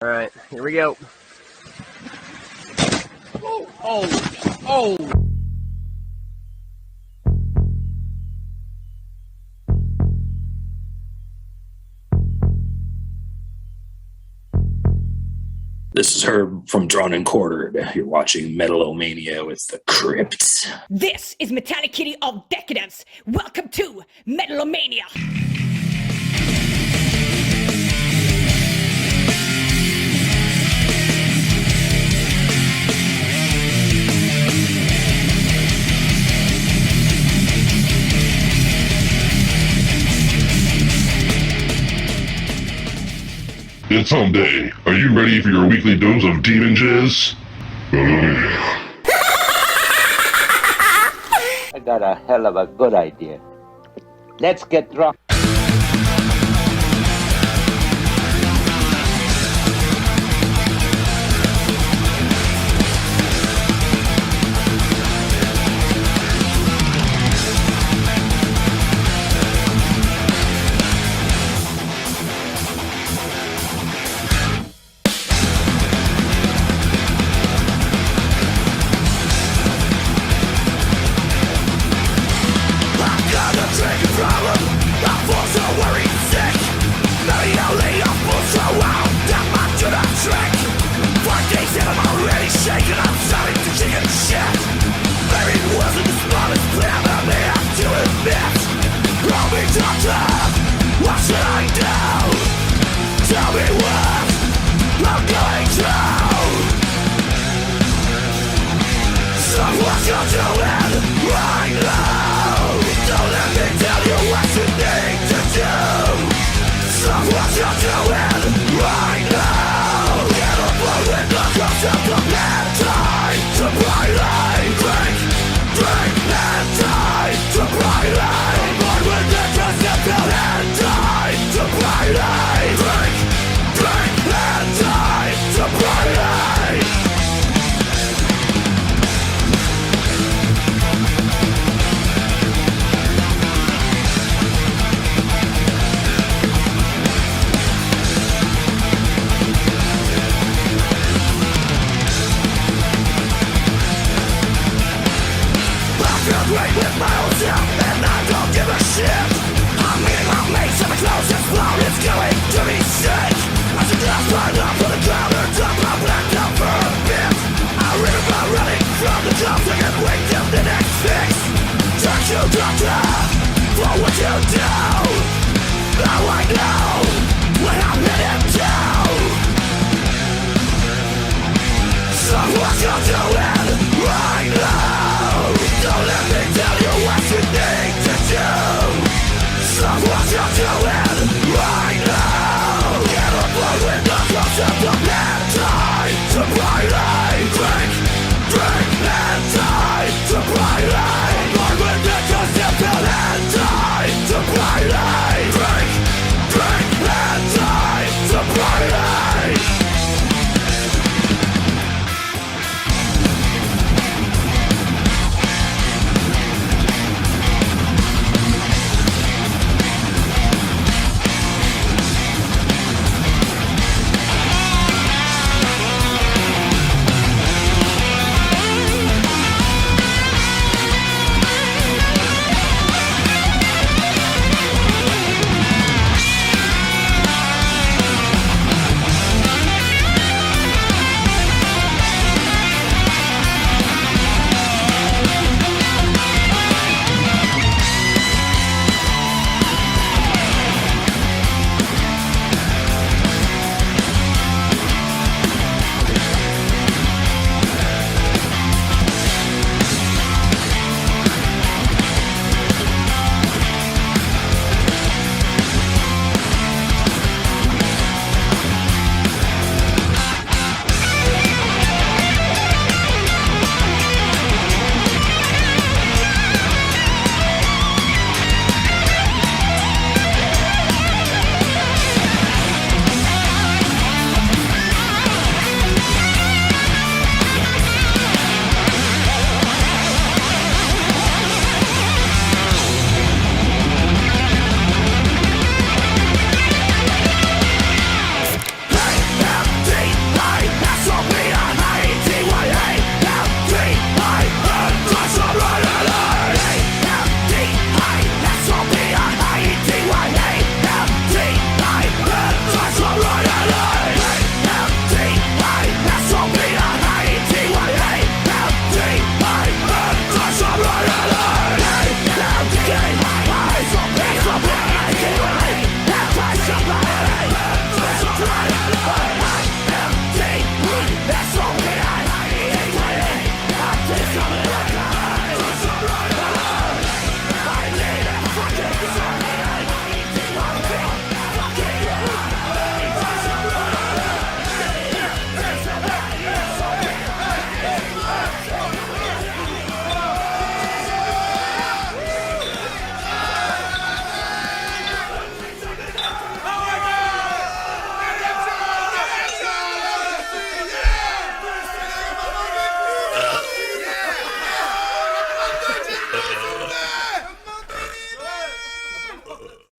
Alright, here we go. Oh! This is Herb from Drawn and Quartered. You're watching Metal-O-Mania with the Crypts. This is Metallic Kitty of Decadence. Welcome to Metal-O-Mania. It's hump day. Are you ready for your weekly dose of demon jizz? I got a hell of a good idea. Let's get drunk. What should I do? Tell me what I'm going through. So what you're doing right now, don't let me tell you what you need to do. So what you're doing right now, get up on with the cross of the Methane to brightly drink Methane to brightly. Born with the concept and die to brightly drink Methane to brightly. Great with my own self, and I don't give a shit. I'm eating my mates and my clothes explode. It's going to be sick. I should just find up for the ground and dump my black out for a bit. I remember running from the jump so I can wait till the next fix. Thank you, doctor, for what you do. Now I know what I'm headed to. So what you're doing right now, don't let me tell you what you need to do. So what you're doing right now, get on board with the concept of Methane to brightly drink Methane to brightly. On board with the concept of Methane to brightly drink Methane to brightly.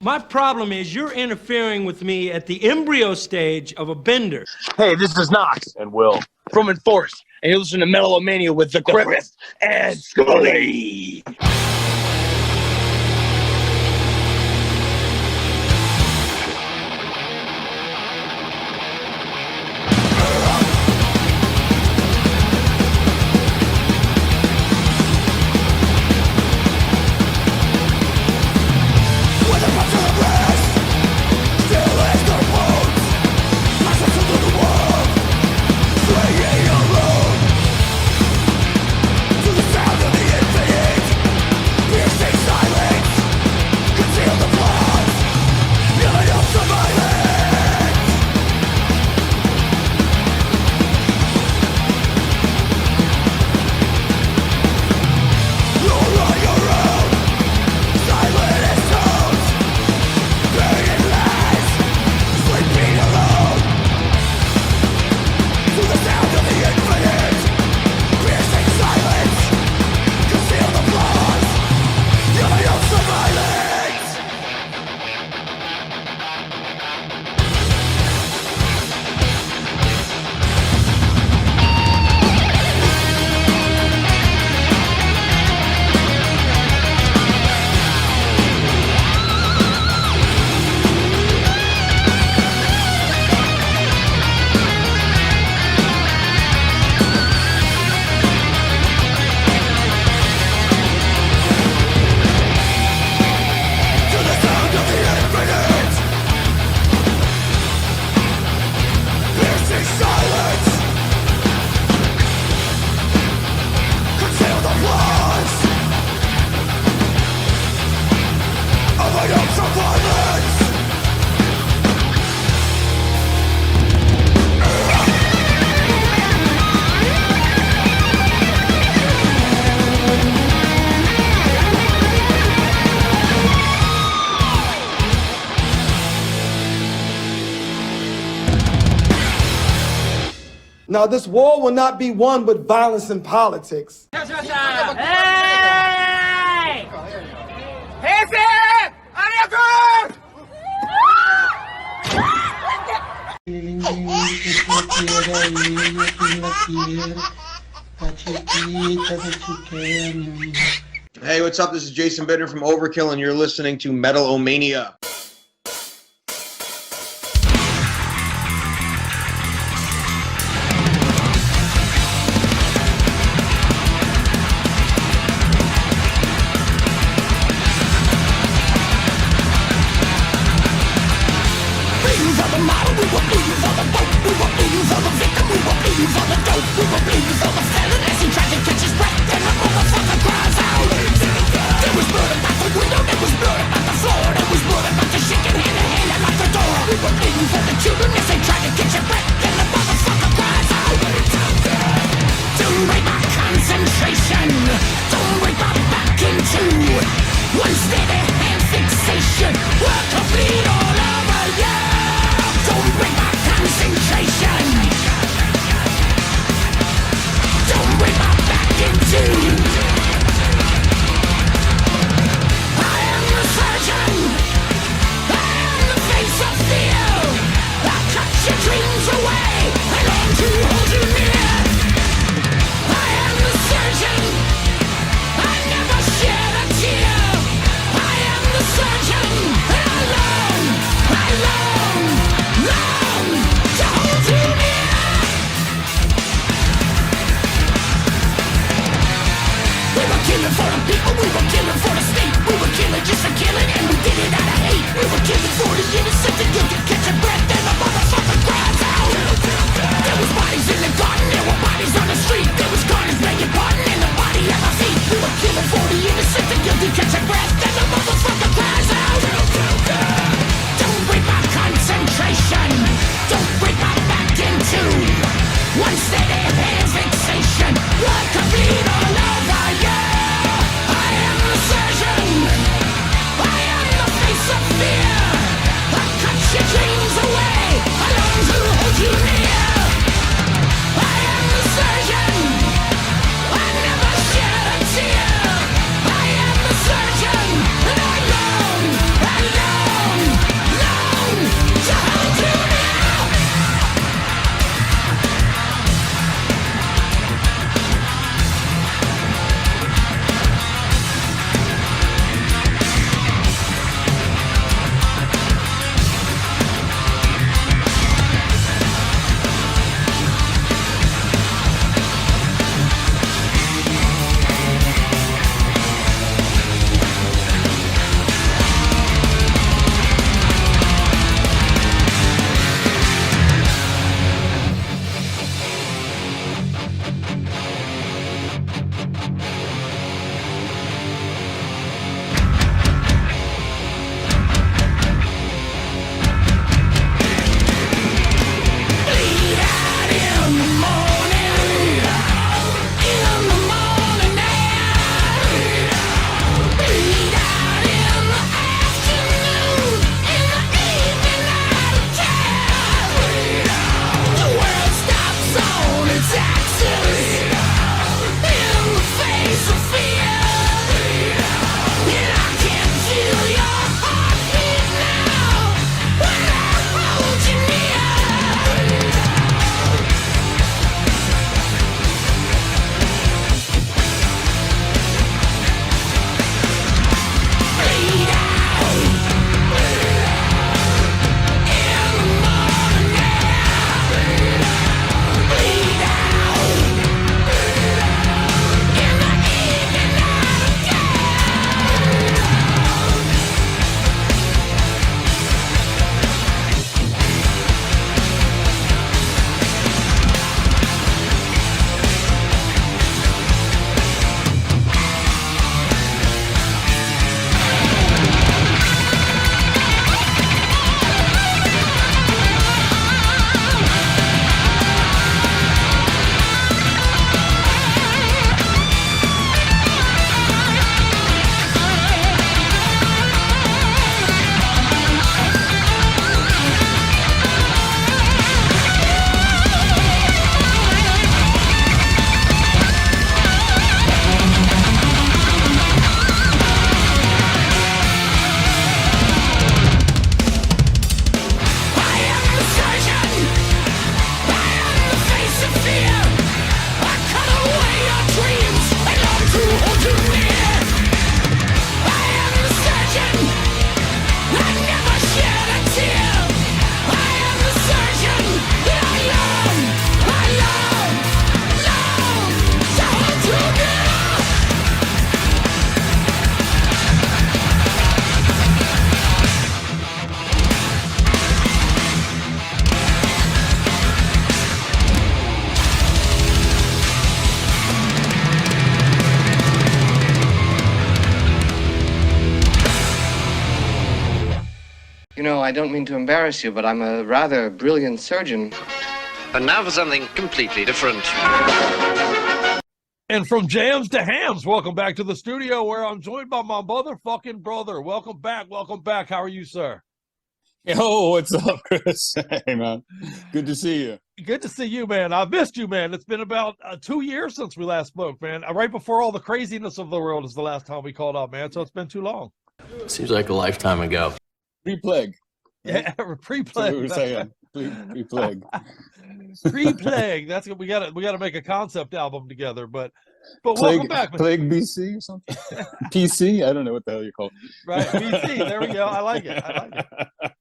My problem is you're interfering with me at the embryo stage of a bender. Hey, this is Knox and Will from Enforced, and you listen to Metal-O-Mania with the Chris and Scully. Now, this war will not be won with violence and politics. Hey! Hey, what's up? This is Jason Bitter from Overkill, and you're listening to Metal-O-Mania. Dream know, I don't mean to embarrass you, but I'm a rather brilliant surgeon. And now for something completely different. And from jams to hams, welcome back to the studio where I'm joined by my motherfucking brother. Welcome back. Welcome back. How are you, sir? Yo, what's up, Chris? Hey, man. Good to see you. Good to see you, man. I've missed you, man. It's been about 2 years since we last spoke, man. Right before all the craziness of the world is the last time we called up, man. So it's been too long. Seems like a lifetime ago. Pre-plague. Right? Yeah, pre-plague. That's what we were saying. Pre-plague. Pre-plague. That's what we gotta make a concept album together. But Plague, welcome back, man. Plague BC or something? PC? I don't know what the hell you call it. Right, BC. There we go. I like it.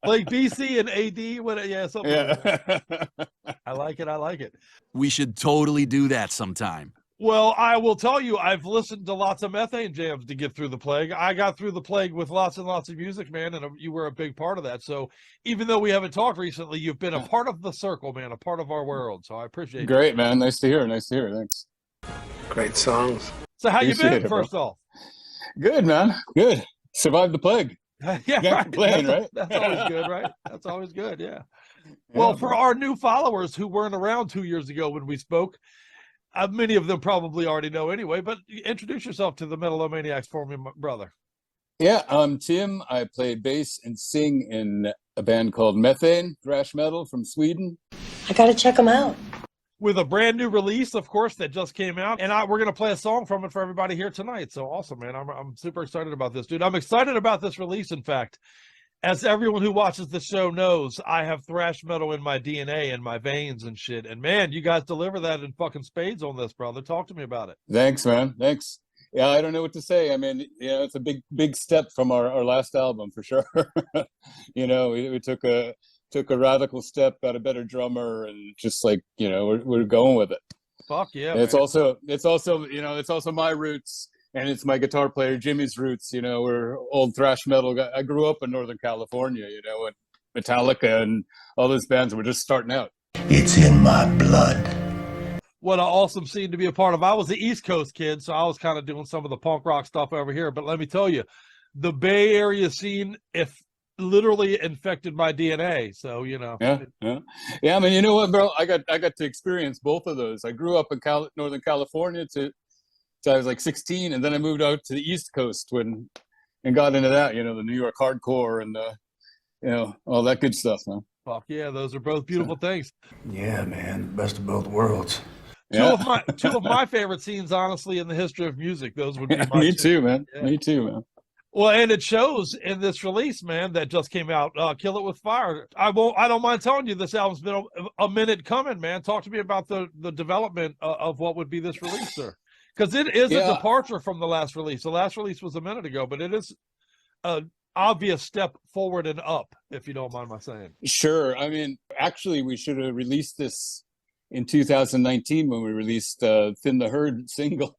Plague BC and AD. Something. Yeah. Like that. I like it. I like it. We should totally do that sometime. Well, I will tell you, I've listened to lots of Methane jams to get through the plague. I got through the plague with lots and lots of music, man, and you were a big part of that. So even though we haven't talked recently, you've been a part of the circle, man, a part of our world. So I appreciate it. Great, man. Nice to hear. Nice to hear. Thanks. Great songs. So how you Appreciate been, it, first bro. off? Good, man. Good. Survived the plague. Yeah, Can't right. complain, right? That's always good, right? That's always good, yeah. Well, for our new followers who weren't around 2 years ago when we spoke, many of them probably already know anyway, but introduce yourself to the Metal-O-Maniax for me, my brother. Yeah, I'm Tim. I play bass and sing in a band called Methane, thrash metal from Sweden. I gotta check them out. With a brand new release, of course, that just came out, and we're gonna play a song from it for everybody here tonight. So awesome, man! I'm super excited about this, dude. I'm excited about this release. In fact, as everyone who watches the show knows, I have thrash metal in my DNA and my veins and shit. And man, you guys deliver that in fucking spades on this, brother. Talk to me about it. Thanks, man. Thanks. Yeah, I don't know what to say. I mean, it's a big step from our last album for sure. We took a radical step, got a better drummer, and just like, we're going with it. Fuck yeah. It's also my roots. And it's my guitar player Jimmy's roots. We're old thrash metal guy. I grew up in Northern California, and Metallica and all those bands were just starting out. It's in my blood. What an awesome scene to be a part of. I was the East Coast kid, so I was kind of doing some of the punk rock stuff over here. But let me tell you, the Bay Area scene, literally infected my DNA. So, Yeah. I mean, you know what, bro? I got to experience both of those. I grew up in Northern California till I was like 16, and then I moved out to the East Coast and got into that, the New York hardcore and all that good stuff, man. Fuck yeah, those are both beautiful things. Yeah, man, the best of both worlds. Yeah. Two of my favorite scenes, honestly, in the history of music. Those would be my Me two. too, man. Yeah. Me too, man. Well, and it shows in this release, man, that just came out, Kill It With Fire. I don't mind telling you, this album's been a minute coming, man. Talk to me about the development of what would be this release, sir. Because it is a departure from the last release. The last release was a minute ago, but it is an obvious step forward and up, if you don't mind my saying. Sure. I mean, actually, we should have released this in 2019 when we released Thin the Herd single.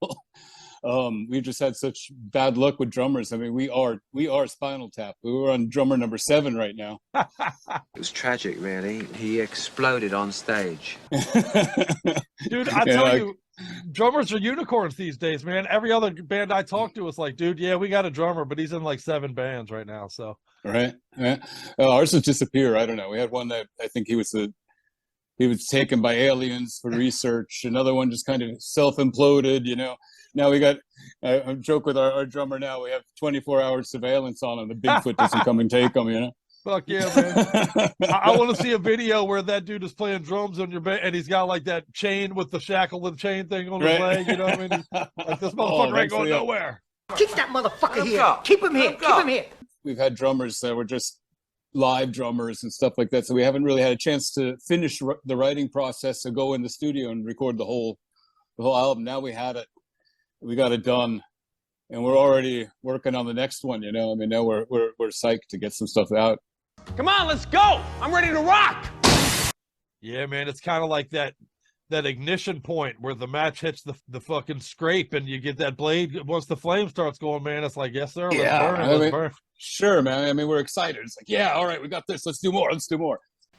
We just had such bad luck with drummers. I mean, we are Spinal Tap. We were on drummer number 7 right now. It was tragic, really. He exploded on stage. Dude, I tell you, drummers are unicorns these days, man. Every other band I talk to is like, dude, yeah, we got a drummer, but he's in like 7 bands right now. So right. Ours has disappeared. I don't know. We had one that I think he was taken by aliens for research. Another one just kind of self-imploded. Now we got I joke with our drummer. Now we have 24-hour surveillance on him. The Bigfoot doesn't come and take him. Fuck yeah, man. I want to see a video where that dude is playing drums on your band and he's got like that chain with the shackle and chain thing on his leg. You know what I mean? Like, this motherfucker ain't going nowhere. Keep that motherfucker here. Keep him here. Keep him here. We've had drummers that were just live drummers and stuff like that. So we haven't really had a chance to finish the writing process, to go in the studio and record the whole album. Now we had it. We got it done. And we're already working on the next one, I mean, now we're psyched to get some stuff out. Come on, let's go. I'm ready to rock. Yeah, man, it's kind of like that ignition point where the match hits the fucking scrape and you get that blade. Once the flame starts going, man, it's like, yes, sir, let's burn. Sure, man. I mean, we're excited. It's like, yeah, all right, we got this. Let's do more.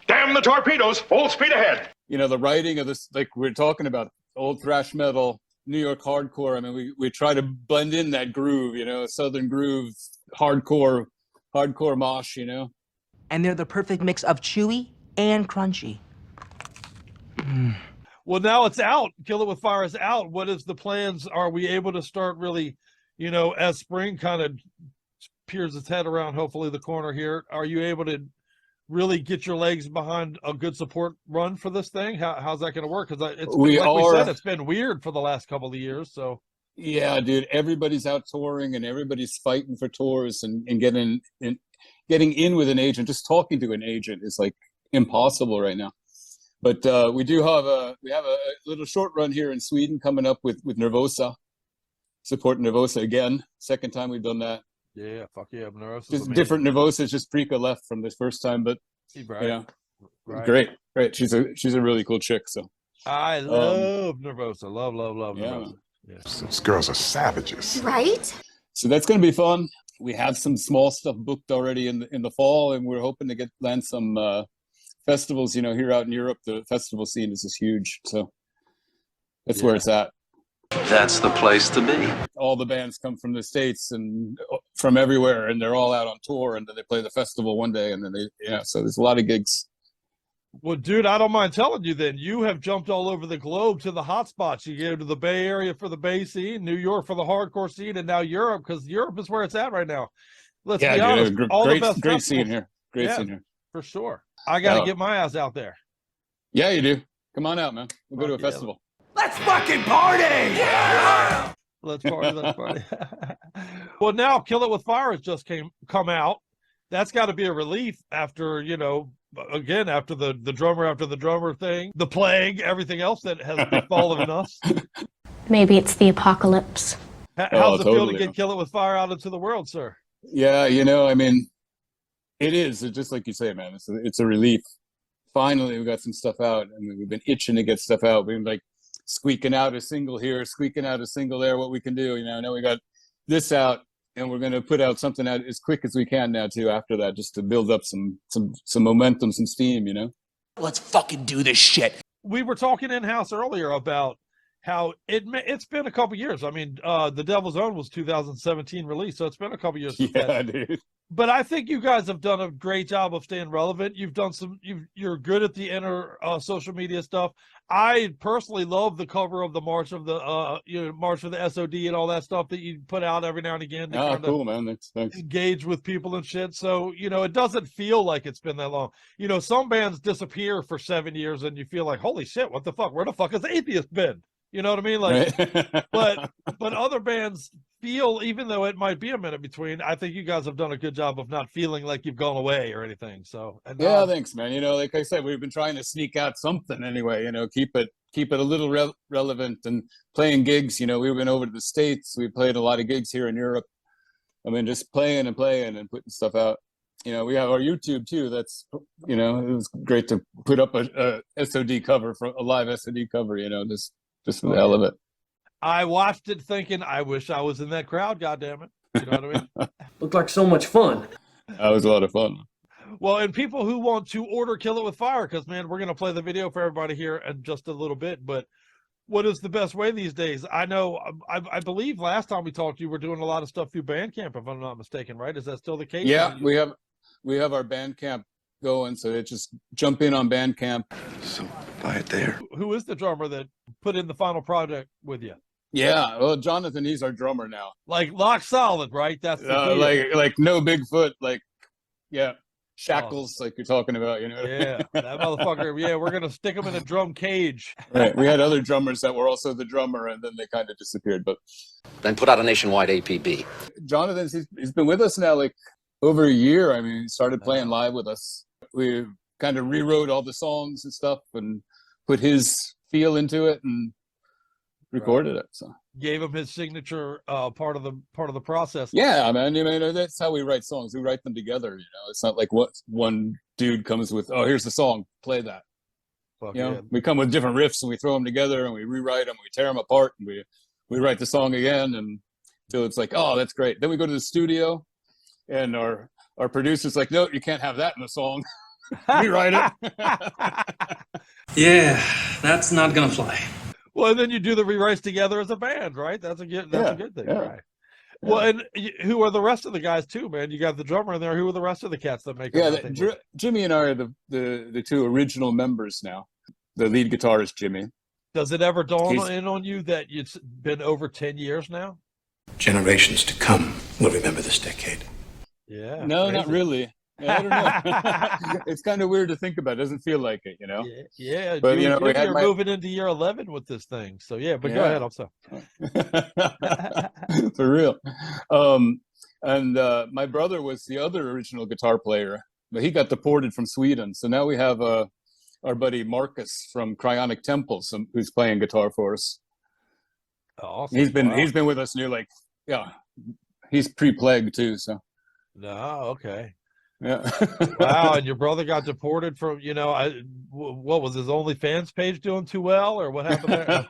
Damn the torpedoes! Full speed ahead! The writing of this, like we're talking about, old thrash metal, New York hardcore. I mean, we try to blend in that groove, Southern groove, hardcore mosh, and they're the perfect mix of chewy and crunchy. Well, now it's out. Kill It With Fire is out. What is the plans? Are we able to start really, you know, as spring kind of peers its head around, hopefully the corner here, are you able to really get your legs behind a good support run for this thing? How's that going to work? Because it's been, we said, it's been weird for the last couple of years. So yeah, dude, everybody's out touring and everybody's fighting for tours and getting in with an agent. Just talking to an agent is like impossible right now. But we have a little short run here in Sweden coming up with Nervosa, supporting Nervosa again. Second time we've done that. Yeah, fuck yeah, Nervosa. Just different Nervosa. Just Prika left from this first time, but right. Yeah, right. Great. She's a really cool chick. So I love Nervosa. Love Nervosa. Yeah. Those girls are savages, right? So that's going to be fun. We have some small stuff booked already in the fall, and we're hoping to land some festivals. You know, here out in Europe, the festival scene is just huge. So that's where it's at. That's the place to be. All the bands come from the States and from everywhere, and they're all out on tour, and then they play the festival one day, and then so there's a lot of gigs. Well, dude, I don't mind telling you then, you have jumped all over the globe to the hot spots. You go to the Bay Area for the Bay scene, New York for the hardcore scene, and now Europe, because Europe is where it's at right now. Let's be honest. All the best great scene here. Great scene here. For sure. I got to get my ass out there. Yeah, you do. Come on out, man. We'll go to a festival. Let's fucking party! Yeah! Let's party. Well, now Kill It With Fire has just come out. That's got to be a relief after, you know, again, after the drummer thing, the plague, everything else that has befallen us. Maybe it's the apocalypse. How's it feel to get Kill It With Fire out into the world, sir? Yeah, you know, I mean, it is. It's just like you say, man, it's a relief. Finally, we got some stuff out. I mean, we've been itching to get stuff out. We've been like squeaking out a single here, squeaking out a single there, what we can do. You know, now we got this out, and we're going to put out something out as quick as we can now, too, after that, just to build up some momentum, some steam, you know? Let's fucking do this shit. We were talking in-house earlier about how it's been a couple years. I mean, The Devil's Own was 2017 release, so it's been a couple years. Yeah, dude. But I think you guys have done a great job of staying relevant. You've done you're good at the inner social media stuff. I personally love the cover of the March of the March for the SOD and all that stuff that you put out every now and again. To cool, man. Thanks. Engage with people and shit. So, you know, it doesn't feel like it's been that long. You know, some bands disappear for 7 years and you feel like, holy shit, what the fuck? Where the fuck has Atheist been? You know what I mean? Like, right. but other bands feel, even though it might be a minute between, I think you guys have done a good job of not feeling like you've gone away or anything. So, yeah, thanks, man. You know, like I said, we've been trying to sneak out something anyway. You know, keep it a little relevant and playing gigs. You know, we've been over to the States. We played a lot of gigs here in Europe. I mean, just playing and putting stuff out. You know, we have our YouTube too. That's, you know, it was great to put up a SOD cover, for a live SOD cover. You know, just for the hell of it. I watched it thinking, I wish I was in that crowd, goddammit. You know what I mean? Looked like so much fun. That was a lot of fun. Well, and people who want to order Kill It With Fire, because, man, we're going to play the video for everybody here in just a little bit, but what is the best way these days? I know, I believe last time we talked, you were doing a lot of stuff through Bandcamp, if I'm not mistaken, right? Is that still the case? Yeah, we have our Bandcamp going, so it just jump in on Bandcamp. So buy it there. Who is the drummer that put in the final project with you? Yeah, well, Jonathan, he's our drummer now. Like lock solid, right? That's the like no Bigfoot, like shackles, like you're talking about, you know. Yeah, that motherfucker. Yeah, we're gonna stick him in a drum cage. Right. We had other drummers that were also the drummer, and then they kind of disappeared. But then put out a nationwide APB. Jonathan, he's been with us now like over a year. I mean, he started playing live with us. We kind of rewrote all the songs and stuff, and put his feel into it, and recorded it. So gave him his signature part of the process. Yeah, man. You know, that's how we write songs. We write them together. You know, it's not like what one dude comes with. Oh, here's the song. Play that. Fuck you know, yeah. we come with different riffs and we throw them together and we rewrite them. We tear them apart and we write the song again and until it's like, oh, that's great. Then we go to the studio and our producer's like, no, you can't have that in the song. Rewrite it. Yeah, that's not gonna fly. Well, and then you do the rewrites together as a band, right? That's a good thing, yeah. right? Well, and who are the rest of the guys too, man? You got the drummer in there. Who are the rest of the cats that make? Yeah, Jimmy and I are the two original members now. The lead guitarist, Jimmy. Does it ever dawn in on you that it's been over 10 years now? Generations to come will remember this decade. Yeah. No, crazy. not really. I don't know. It's kind of weird to think about. It doesn't feel like it, you know. Yeah, but you know, you're moving into year 11 with this thing. So yeah, but go ahead. I'm sorry. For real. And my brother was the other original guitar player, but he got deported from Sweden. So now we have our buddy Marcus from Cryonic Temple, who's playing guitar for us. Awesome. He's been with us near he's pre-plague too. So. No, okay. Yeah. Wow, and your brother got deported from, what was his OnlyFans page doing too well, or what happened there?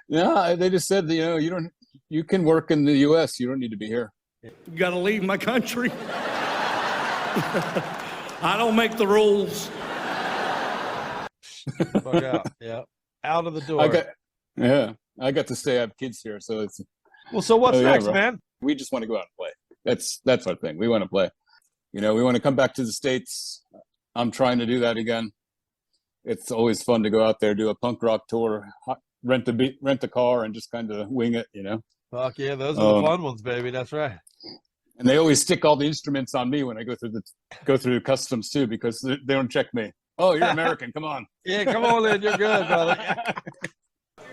Yeah, they just said, you can work in the U.S. You don't need to be here. You got to leave my country. I don't make the rules. Fuck out. Yeah, out of the door. I got to say I have kids here, so it's. Well, so what's next, man? We just want to go out and play. That's our thing. We want to play. We want to come back to the States. I'm trying to do that again. It's always fun to go out there, do a punk rock tour, rent a car, and just kind of wing it. Fuck yeah, those are the fun ones, baby. That's right. And they always stick all the instruments on me when I go through customs too, because they don't check me. Oh, you're American. Come on. Yeah, come on in. You're good, brother.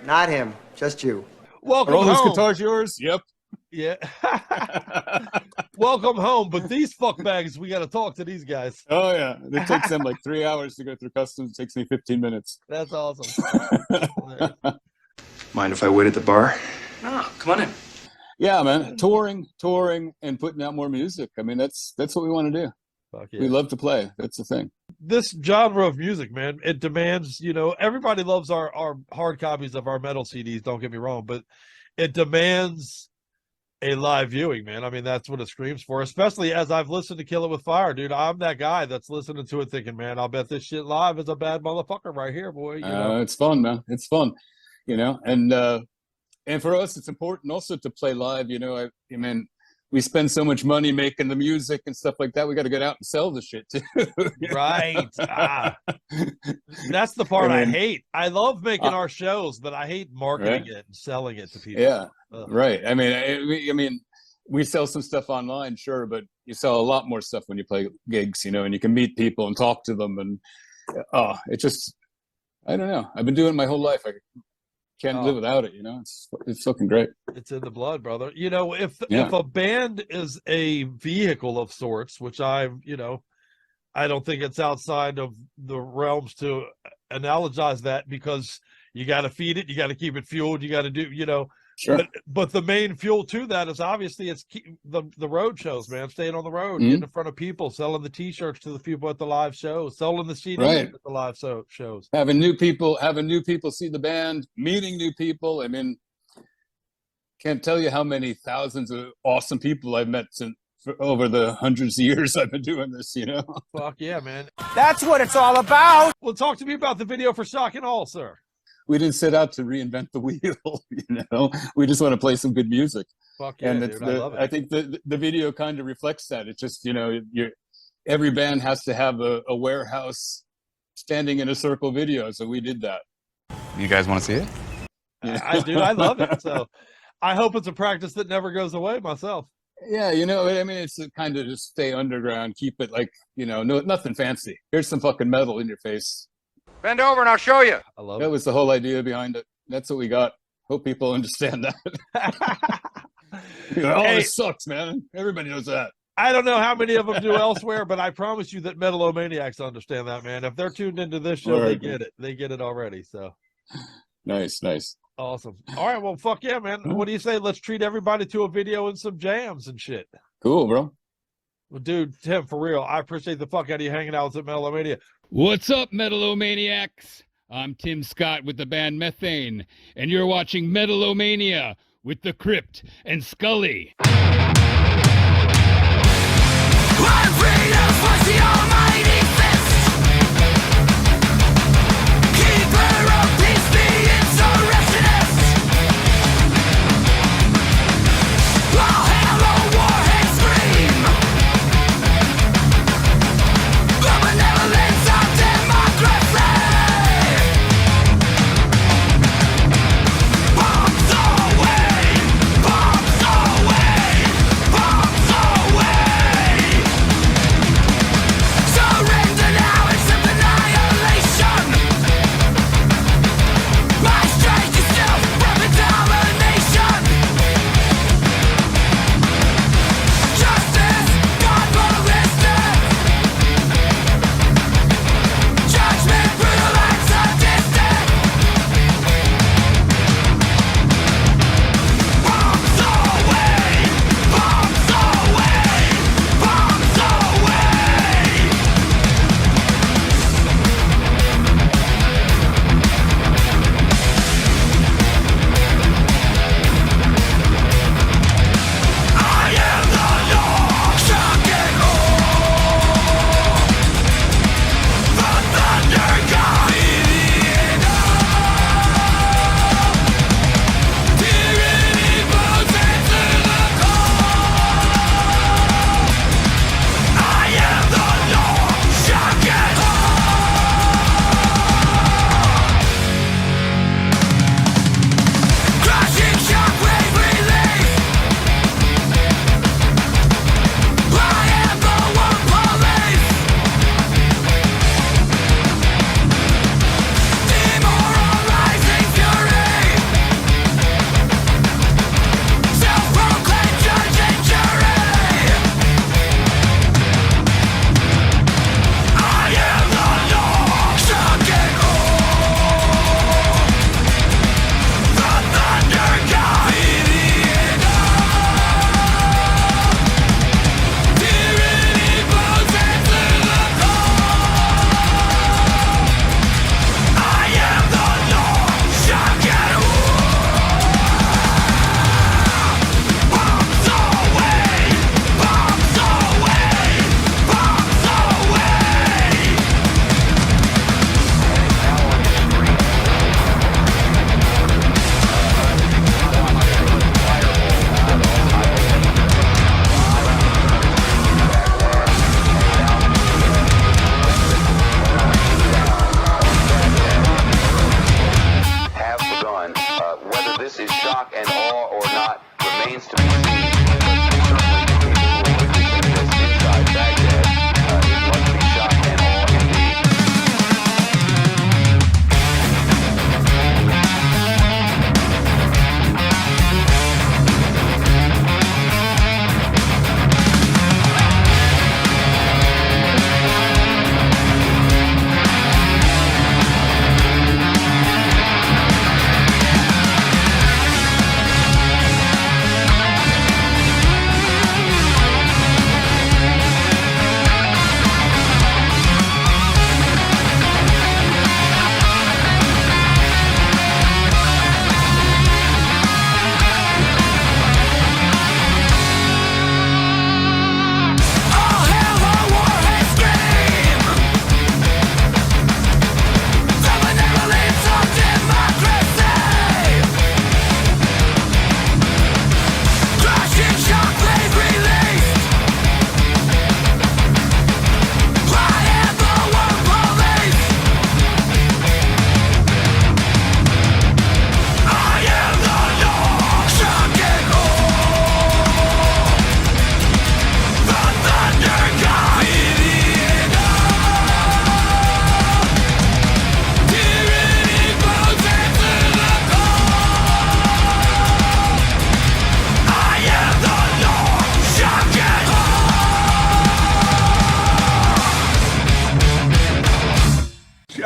Not him, just you. Welcome Are all home. those guitars yours? Yep. Yeah. Welcome home. But these fuckbags, we got to talk to these guys. Oh, yeah. It takes them like 3 hours to go through customs. It takes me 15 minutes. That's awesome. Mind if I wait at the bar? No, come on in. Yeah, man. Touring, and putting out more music. I mean, that's what we want to do. Fuck yeah. We love to play. That's the thing. This genre of music, man, it demands, everybody loves our hard copies of our metal CDs, don't get me wrong, but it demands a live viewing, man. I mean, that's what it screams for, especially as I've listened to Kill It With Fire, dude. I'm that guy that's listening to it thinking, man, I'll bet this shit live is a bad motherfucker right here, boy. It's fun, man. It's fun, and for us, it's important also to play live. I mean, we spend so much money making the music and stuff like that. We got to get out and sell the shit too. Right. That's the part I hate. I love making our shows, but I hate marketing it and selling it to people. Yeah. Right. I mean, we sell some stuff online, sure, but you sell a lot more stuff when you play gigs, and you can meet people and talk to them. And it just, I don't know. I've been doing it my whole life. I can't live without it. It's fucking great. It's in the blood, brother. If a band is a vehicle of sorts, which I don't think it's outside of the realms to analogize that, because you got to feed it, you got to keep it fueled, you got to do, Sure. But the main fuel to that is obviously the road shows, man. Staying on the road, getting in front of people, selling the T-shirts to the people at the live shows, selling the CDs at the live shows, having new people see the band, meeting new people. I mean, can't tell you how many thousands of awesome people I've met over the hundreds of years I've been doing this. Fuck yeah, man. That's what it's all about. Well, talk to me about the video for Shock and All, sir. We didn't set out to reinvent the wheel, we just want to play some good music. Fuck yeah, and dude, I love it. I think the video kind of reflects that. It's just, every band has to have a warehouse standing in a circle video. So we did that. You guys want to see it? I love it. So I hope it's a practice that never goes away myself. Yeah, I mean, it's kind of just stay underground, keep it like, nothing fancy. Here's some fucking metal in your face. Bend over and I'll show you. I love that was the whole idea behind it. That's what we got. Hope people understand that. This sucks, man. Everybody knows that. I don't know how many of them do elsewhere, but I promise you that Metal-O-Maniacs understand that, man. If they're tuned into this show, they get it. They get it already. So nice. Awesome. All right, well, fuck yeah, man. What do you say? Let's treat everybody to a video and some jams and shit. Cool, bro. Well, dude, Tim, for real, I appreciate the fuck out of you hanging out with Metal-O-Mania. What's up, Metal-O-Maniacs? I'm Tim Scott with the band Methane, and you're watching Metal-O-Mania with the Crypt and Scully.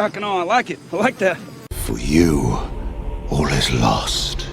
rocking on. I like it. I like that. For you, all is lost.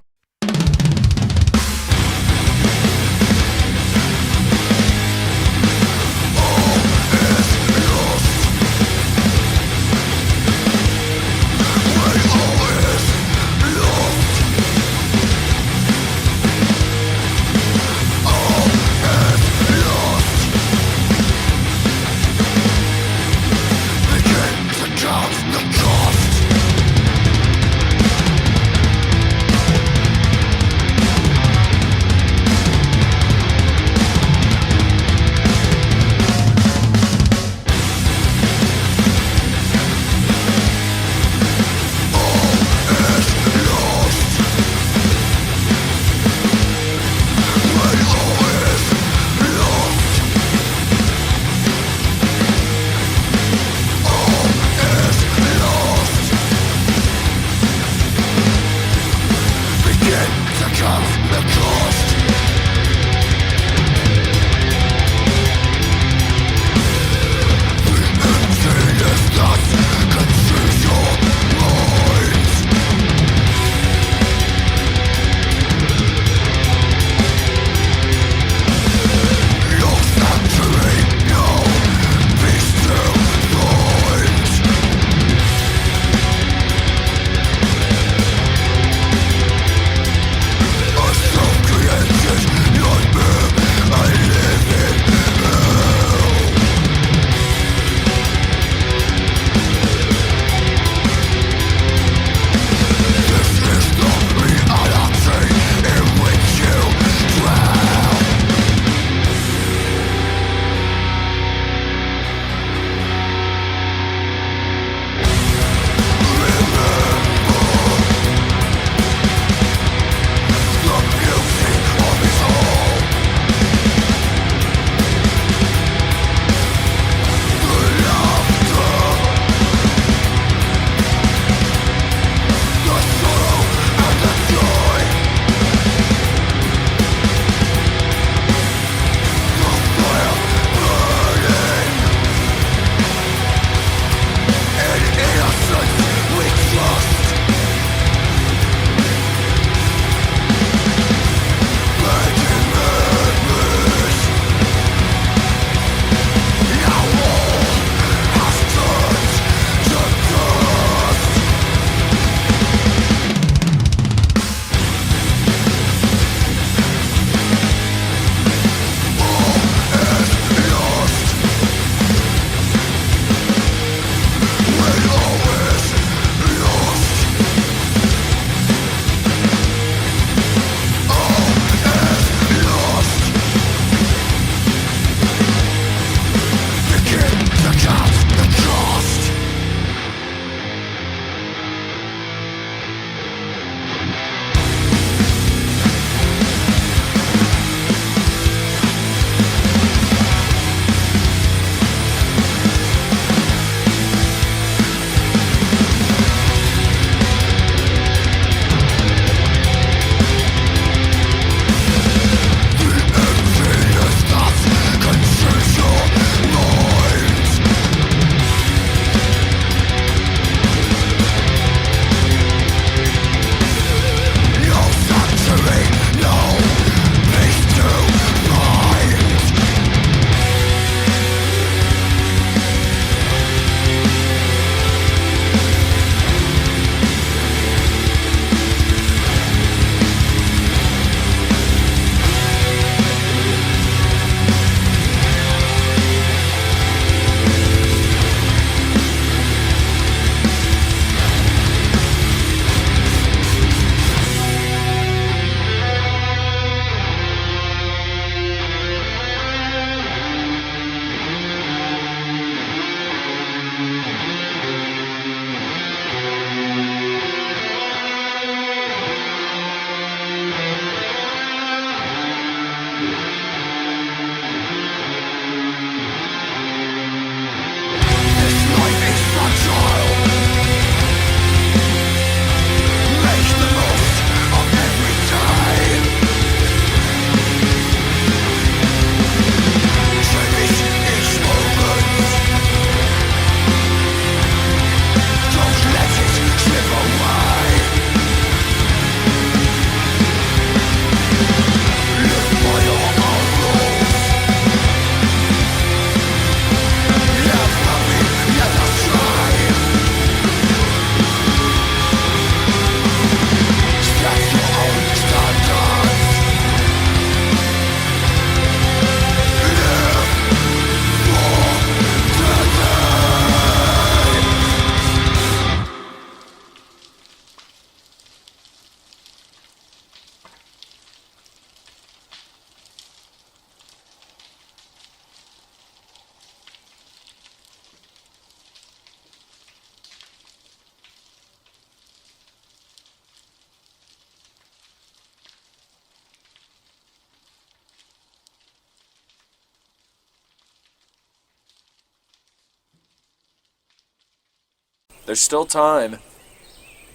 There's still time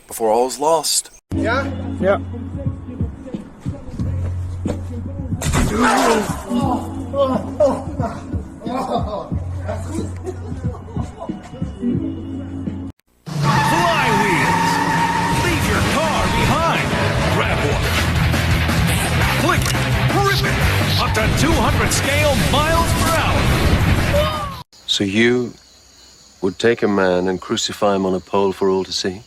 before all is lost. Yeah? Yeah. Flywheels! Leave your car behind! Grab one! Flick it! Rip it! Up to 200 scale miles per hour! So you would take a man and crucify him on a pole for all to see?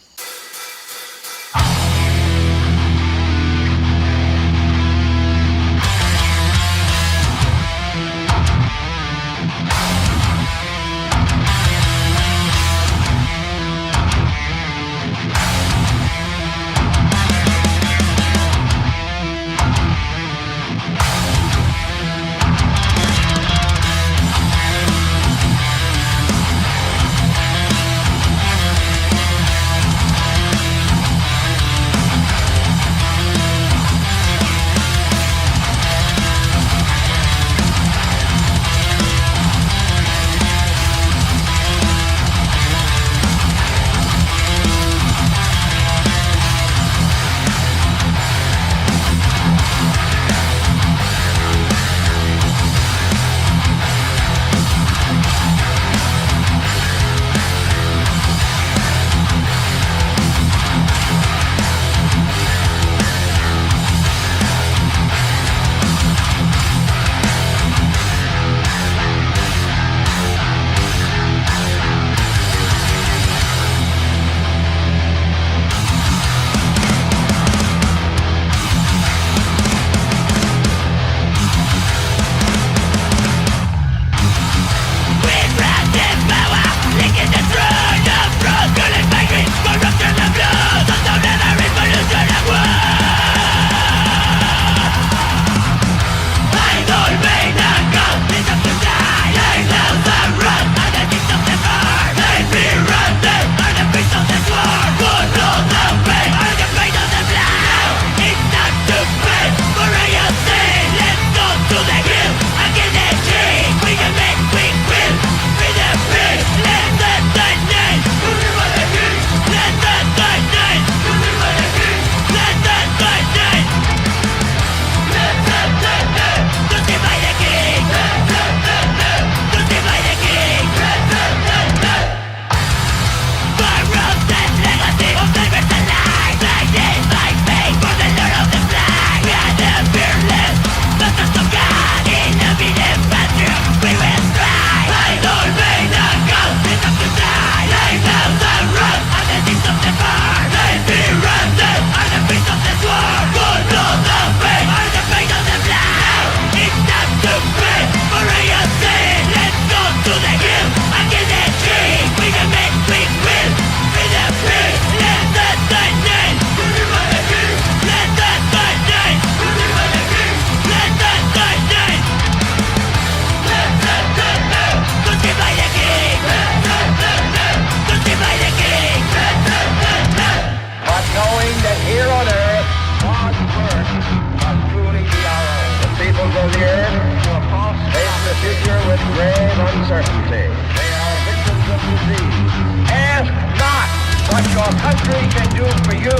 uncertainty. They are victims of disease. Ask not what your country can do for you.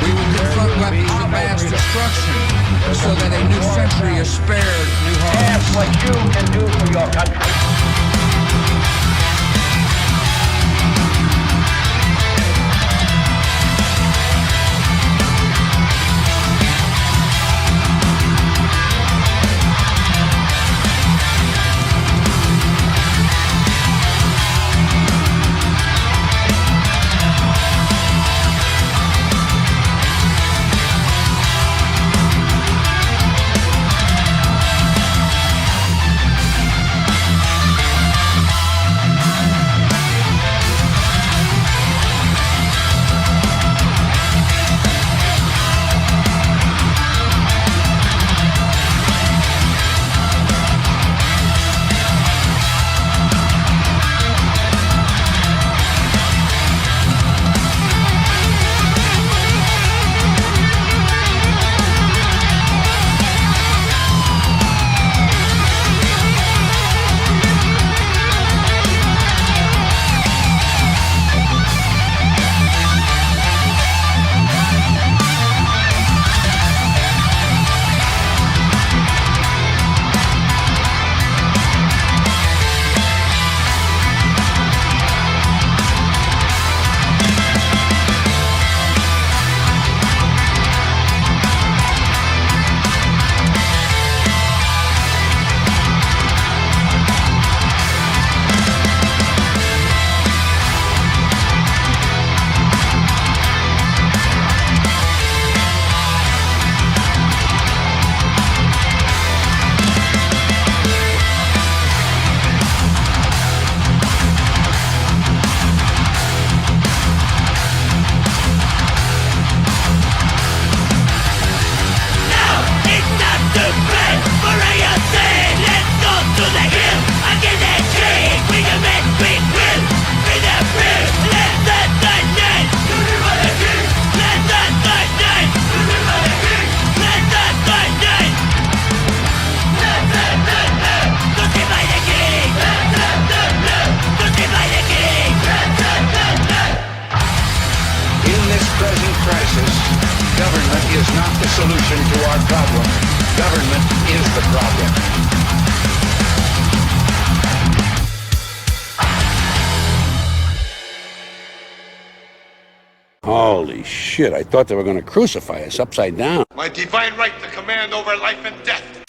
We will confront weapons of mass destruction so that a new century is spared new harms. Ask what you can do for your country. crisis, government is not the solution to our problem. Government is the problem. Holy shit, I thought they were going to crucify us upside down. My divine right to command over life and death.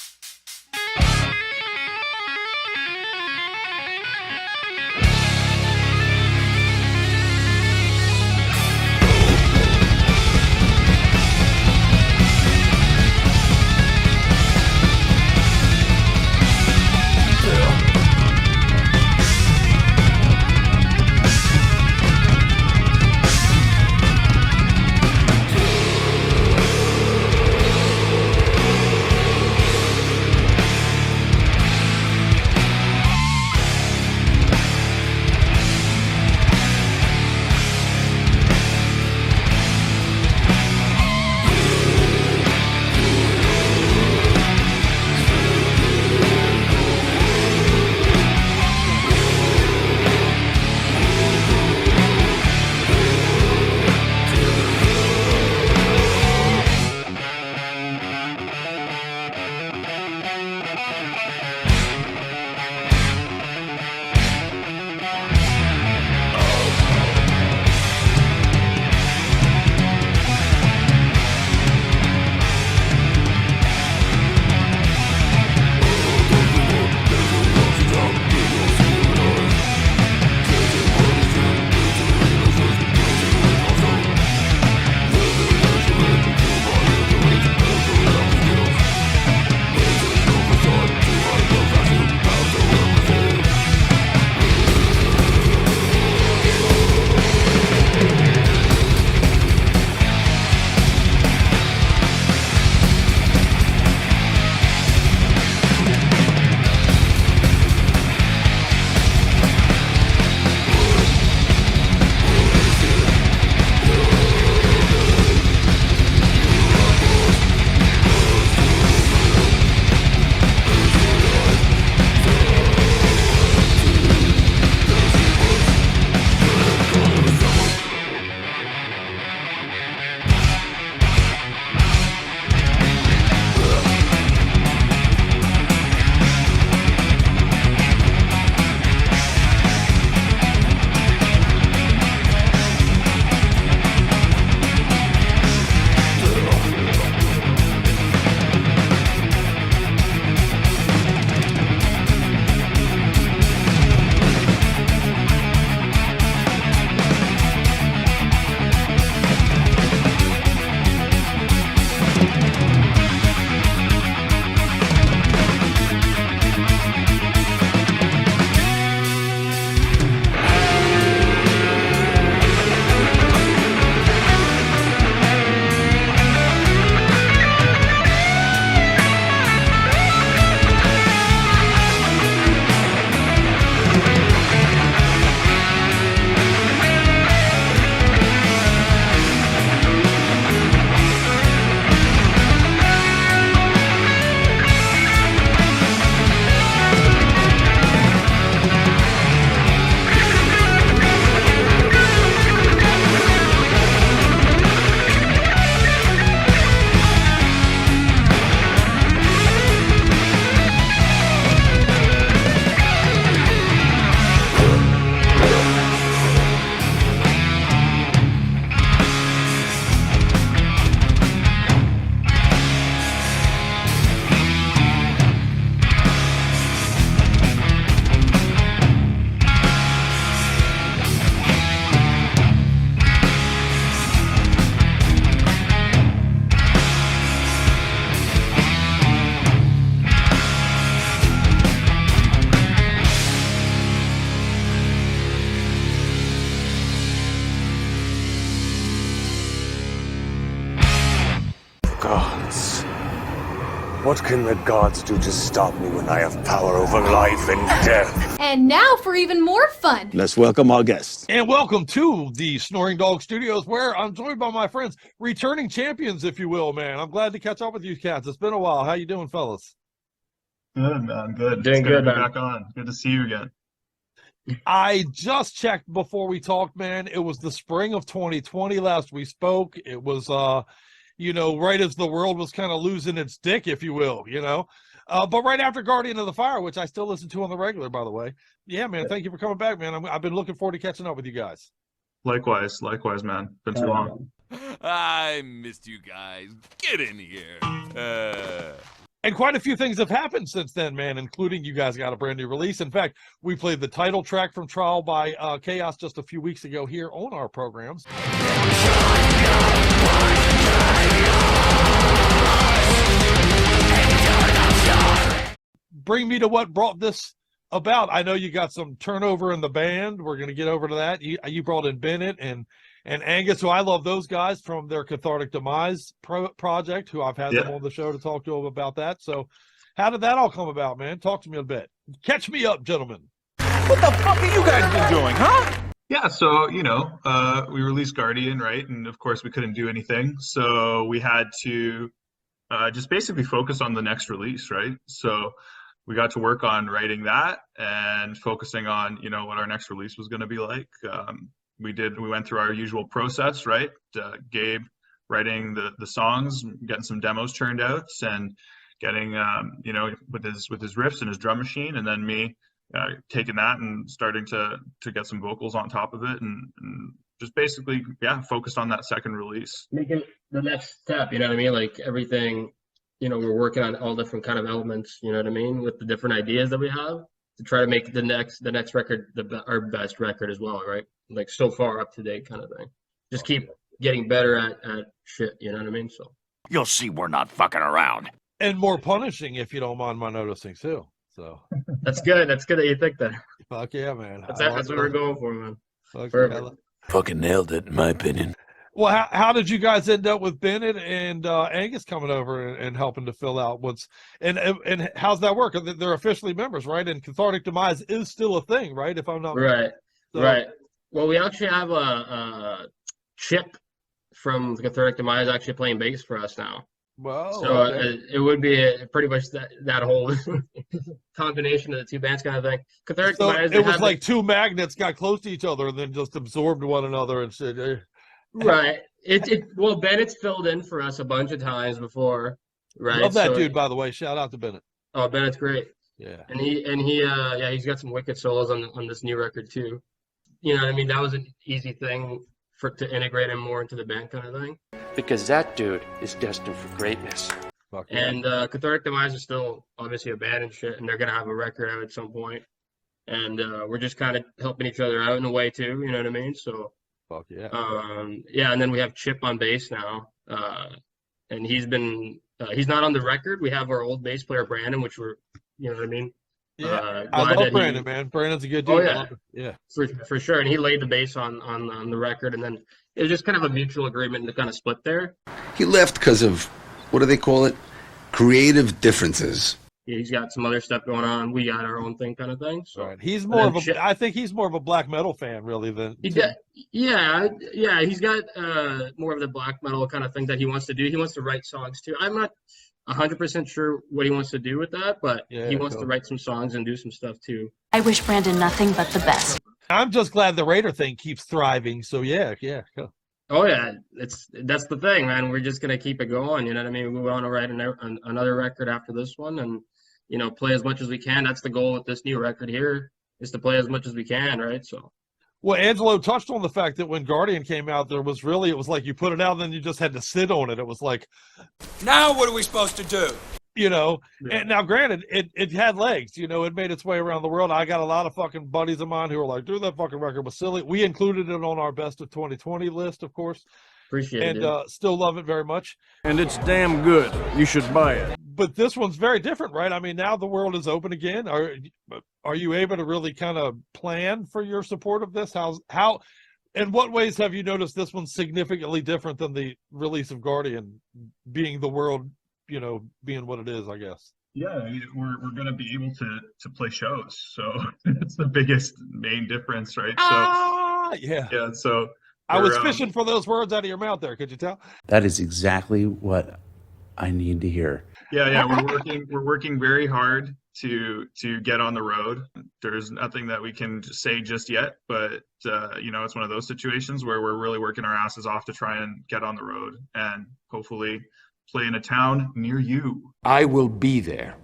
Gods. What can the gods do to stop me when I have power over life and death? And now for even more fun. Let's welcome our guests. And welcome to the Snoring Dog Studios, where I'm joined by my friends, returning champions, if you will, man. I'm glad to catch up with you cats. It's been a while. How you doing, fellas? Good, man. Good. Doing it's good good, to be man. back on. Good to see you again. I just checked before we talked, man. It was the spring of 2020 last we spoke. It was, right as the world was kind of losing its dick, if you will, but right after Guardian of the Fire, which I still listen to on the regular, by the way. Yeah, man. Thank you for coming back, man. I've been looking forward to catching up with you guys. Likewise, man. Been too long. I missed you guys. Get in here. And quite a few things have happened since then, man, including you guys got a brand new release. In fact, we played the title track from Trial by Chaos just a few weeks ago here on our programs. Bring me to what brought this about. I know you got some turnover in the band. We're going to get over to that. You brought in Bennett and Angus, who I love those guys from their Cathartic Demise project, who I've had them on the show to talk to them about that. So how did that all come about, man? Talk to me a bit. Catch me up, gentlemen. What the fuck are you guys been doing, huh? Yeah, so, we released Guardian, right? And of course we couldn't do anything. So we had to just basically focus on the next release, right? So we got to work on writing that and focusing on, what our next release was going to be like. We went through our usual process, right? Gabe writing the songs, getting some demos turned out, and getting with his riffs and his drum machine, and then me taking that and starting to get some vocals on top of it, and just basically focused on that second release. Making the next step, you know what I mean? Like everything, we're working on all different kind of elements, you know what I mean, with the different ideas that we have to try to make the next record our best record as well, right? Like so far up to date kind of thing. Just keep getting better at shit, you know what I mean? So you'll see we're not fucking around. And more punishing, if you don't mind my noticing too. So that's good. That's good that you think that. Fuck yeah, man. That's what we're going for, man. Perfect. Fucking nailed it, in my opinion. Well, how did you guys end up with Bennett and Angus coming over and helping to fill out and how's that work? They're officially members, right? And Cathartic Demise is still a thing, right? If I'm not right, right. Well, we actually have a Chip from the Cathartic Demise actually playing bass for us now. Wow. So it would be pretty much that whole combination of the two bands kind of thing. Cathartic Demise. It was like two magnets got close to each other and then just absorbed one another and shit. Right. Well, Bennett's filled in for us a bunch of times before, right? Love that dude, by the way. Shout out to Bennett. Oh, Bennett's great. Yeah. And he's got some wicked solos on this new record too. You know what I mean? That was an easy thing to integrate him more into the band kind of thing. Because that dude is destined for greatness. And Cathartic Demise is still obviously a band and shit, and they're gonna have a record out at some point. And we're just kind of helping each other out in a way too. You know what I mean? So. Fuck yeah. And then we have Chip on bass now, and he's not on the record. We have our old bass player Brandon, which you know what I mean. Yeah, I love Brandon, man. Brandon's a good dude. Oh yeah, for sure. And he laid the bass on the record, and then it was just kind of a mutual agreement to kind of split there. He left because of what do they call it? Creative differences. He's got some other stuff going on. We got our own thing, kind of thing. So he's more of a. I think he's more of a black metal fan, really. Than yeah. He's got more of the black metal kind of thing that he wants to do. He wants to write songs too. I'm not 100% sure what he wants to do with that, but he wants to write some songs and do some stuff too. I wish Brandon nothing but the best. I'm just glad the Raider thing keeps thriving. So yeah. Oh yeah, that's the thing, man. We're just gonna keep it going. You know what I mean? We want to write another record after this one, and play as much as we can. That's the goal with this new record here, is to play as much as we can, right? So. Well, Angelo touched on the fact that when Guardian came out, it was like you put it out and then you just had to sit on it. It was like, now what are we supposed to do? And now granted, it had legs, it made its way around the world. I got a lot of fucking buddies of mine who were like, dude, that fucking record was silly. We included it on our best of 2020 list, of course. Appreciate it. And still love it very much. And it's damn good. You should buy it. But this one's very different, right? I mean, now the world is open again. Are you able to really kind of plan for your support of this? How in what ways have you noticed this one's significantly different than the release of Guardian, being the world, being what it is, I guess? Yeah, we're going to be able to play shows. So it's the biggest main difference, right? Yeah. So I was fishing for those words out of your mouth there. Could you tell? That is exactly what I need to hear. Yeah. We're working very hard to get on the road. There's nothing that we can say just yet, but you know, it's one of those situations where we're really working our asses off to try and get on the road and hopefully play in a town near you. I will be there.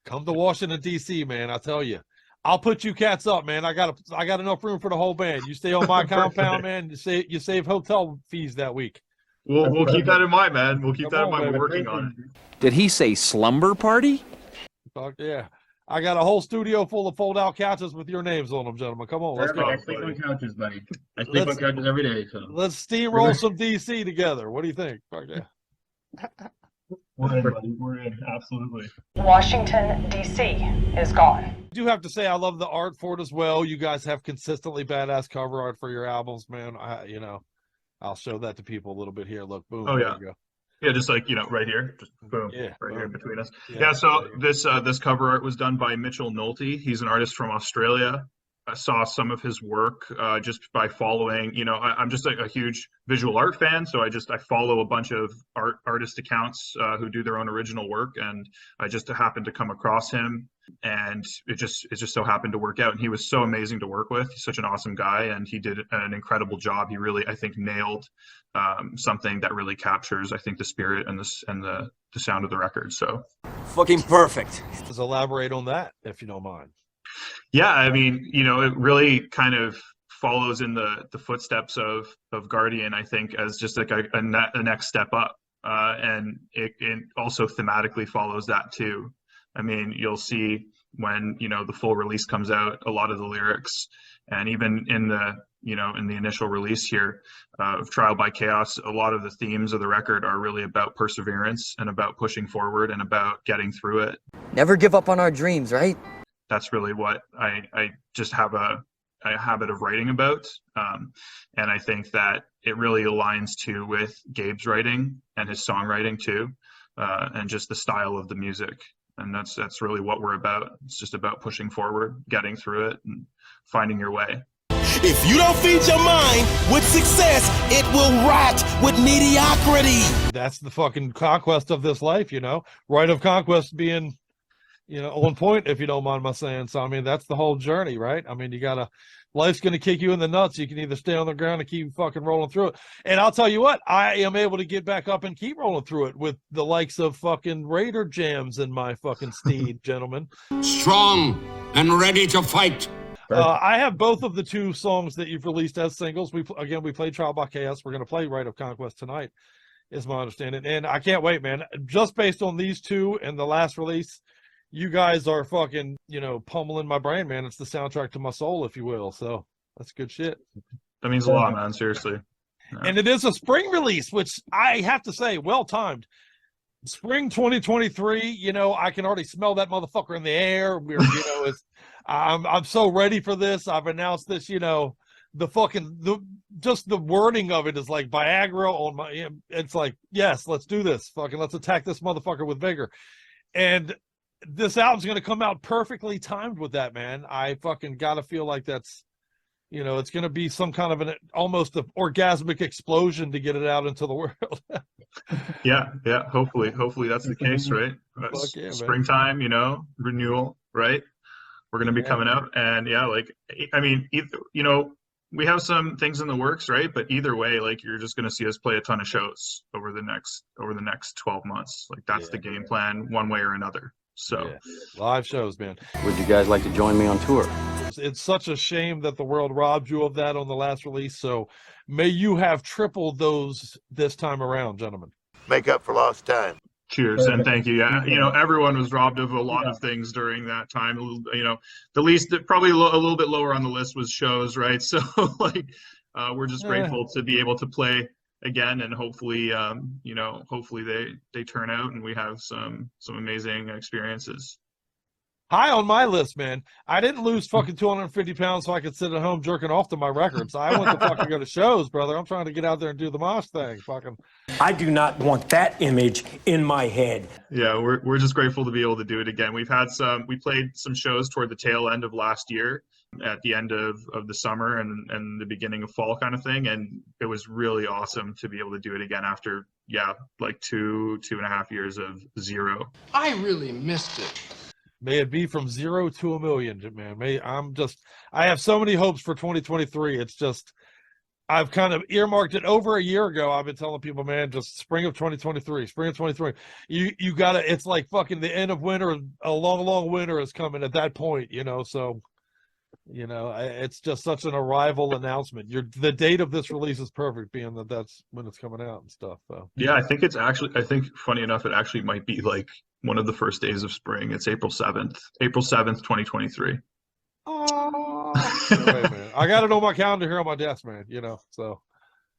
Come to Washington, D.C., man. I tell you. I'll put you cats up, man. I got enough room for the whole band. You stay on my compound, man. You save hotel fees that week. We'll keep that in mind, man. We'll keep that in mind. We're working on it. Did he say slumber party? Fuck yeah. I got a whole studio full of fold-out couches with your names on them, gentlemen. Come on, let's go. I sleep on couches, buddy. I sleep on couches every day. So let's steamroll some DC together. What do you think? Fuck yeah. We're in, buddy. We're in. Absolutely. Washington, D.C. is gone. I do have to say I love the art for it as well. You guys have consistently badass cover art for your albums, man. You know, I'll show that to people a little bit here. Look, boom. Oh, there yeah. you go. Yeah, just like, you know, right here. Just boom. Yeah, right here between us. Yeah, Yeah, so this cover art was done by Mitchell Nolte. He's an artist from Australia. I saw some of his work just by following, you know, I'm just like a huge visual art fan. So I follow a bunch of artist accounts who do their own original work. And I just happened to come across him, and it just so happened to work out. And he was so amazing to work with. He's such an awesome guy, and he did an incredible job. He really, I think, nailed something that really captures, I think, the spirit and the sound of the record. So Fucking perfect. Just elaborate on that, if you don't mind. Yeah, I mean, you know, it really kind of follows in the footsteps of Guardian, I think, as just like a next step up. And it also thematically follows that too. I mean, you'll see when, you know, the full release comes out, a lot of the lyrics, and even in the, you know, in the initial release here of Trial by Chaos, a lot of the themes of the record are really about perseverance and about pushing forward and about getting through it. Never give up on our dreams, right? That's really what I just have a habit of writing about. And I think that it really aligns too with Gabe's writing and his songwriting too, and just the style of the music. And that's really what we're about. It's just about pushing forward, getting through it, and finding your way. If you don't feed your mind with success, it will rot with mediocrity. That's the fucking conquest of this life, you know? Rite of conquest being, you know, on point, if you don't mind my saying. So, I mean, that's the whole journey, right? I mean, life's going to kick you in the nuts. You can either stay on the ground and keep fucking rolling through it. And I'll tell you what, I am able to get back up and keep rolling through it with the likes of fucking Raider jams in my fucking steed, gentlemen. Strong and ready to fight. I have both of the two songs that you've released as singles. We played Trial by Chaos. We're going to play Rite of Conquest tonight, is my understanding. And I can't wait, man. Just based on these two and the last release, you guys are fucking, you know, pummeling my brain, man. It's the soundtrack to my soul, if you will. So that's good shit. That means a lot, man. Seriously. Yeah. And it is a spring release, which I have to say, well timed. Spring 2023. You know, I can already smell that motherfucker in the air. I'm so ready for this. I've announced this. You know, the wording of it is like Viagra on my. It's like, yes, let's do this. Fucking let's attack this motherfucker with vigor. And this album's going to come out perfectly timed with that, man. I fucking got to feel like that's, you know, it's going to be some kind of almost an orgasmic explosion to get it out into the world. Yeah. Hopefully that's the case, right? Yeah, springtime, you know, renewal, right? We're going to be coming out, and yeah, like, I mean, you know, we have some things in the works, right? But either way, like, you're just going to see us play a ton of shows over the next 12 months. Like, that's the game plan, one way or another. So live shows, man. Would you guys like to join me on tour? It's such a shame that the world robbed you of that on the last release. So may you have triple those this time around, gentlemen. Make up for lost time. Cheers and thank you. Yeah, you know, everyone was robbed of a lot of things during that time. You know, the least, probably a little bit lower on the list was shows, right? So like, we're just grateful to be able to play again, and hopefully, you know, hopefully they turn out and we have some amazing experiences. High on my list, man. I didn't lose fucking 250 pounds so I could sit at home jerking off to my records. I went to fucking go to shows, brother. I'm trying to get out there and do the mosh thing. Fucking. I do not want that image in my head. Yeah, we're just grateful to be able to do it again. We played some shows toward the tail end of last year, at the end of the summer and the beginning of fall kind of thing, and it was really awesome to be able to do it again after like 2.5 years of zero. I really missed it. May it be from 0 to 1,000,000, man. I have so many hopes for 2023. It's just, I've kind of earmarked it over a year ago. I've been telling people, man, just spring of 2023, spring of 2023. You gotta, it's like fucking the end of winter, a long, long winter is coming at that point, you know? So, you know, it's just such an arrival announcement. The date of this release is perfect, being that that's when it's coming out and stuff. So. Yeah, I think funny enough, it actually might be like one of the first days of spring. It's April 7th, 2023. Oh, wait, man. I got it on my calendar here on my desk, man, you know, so.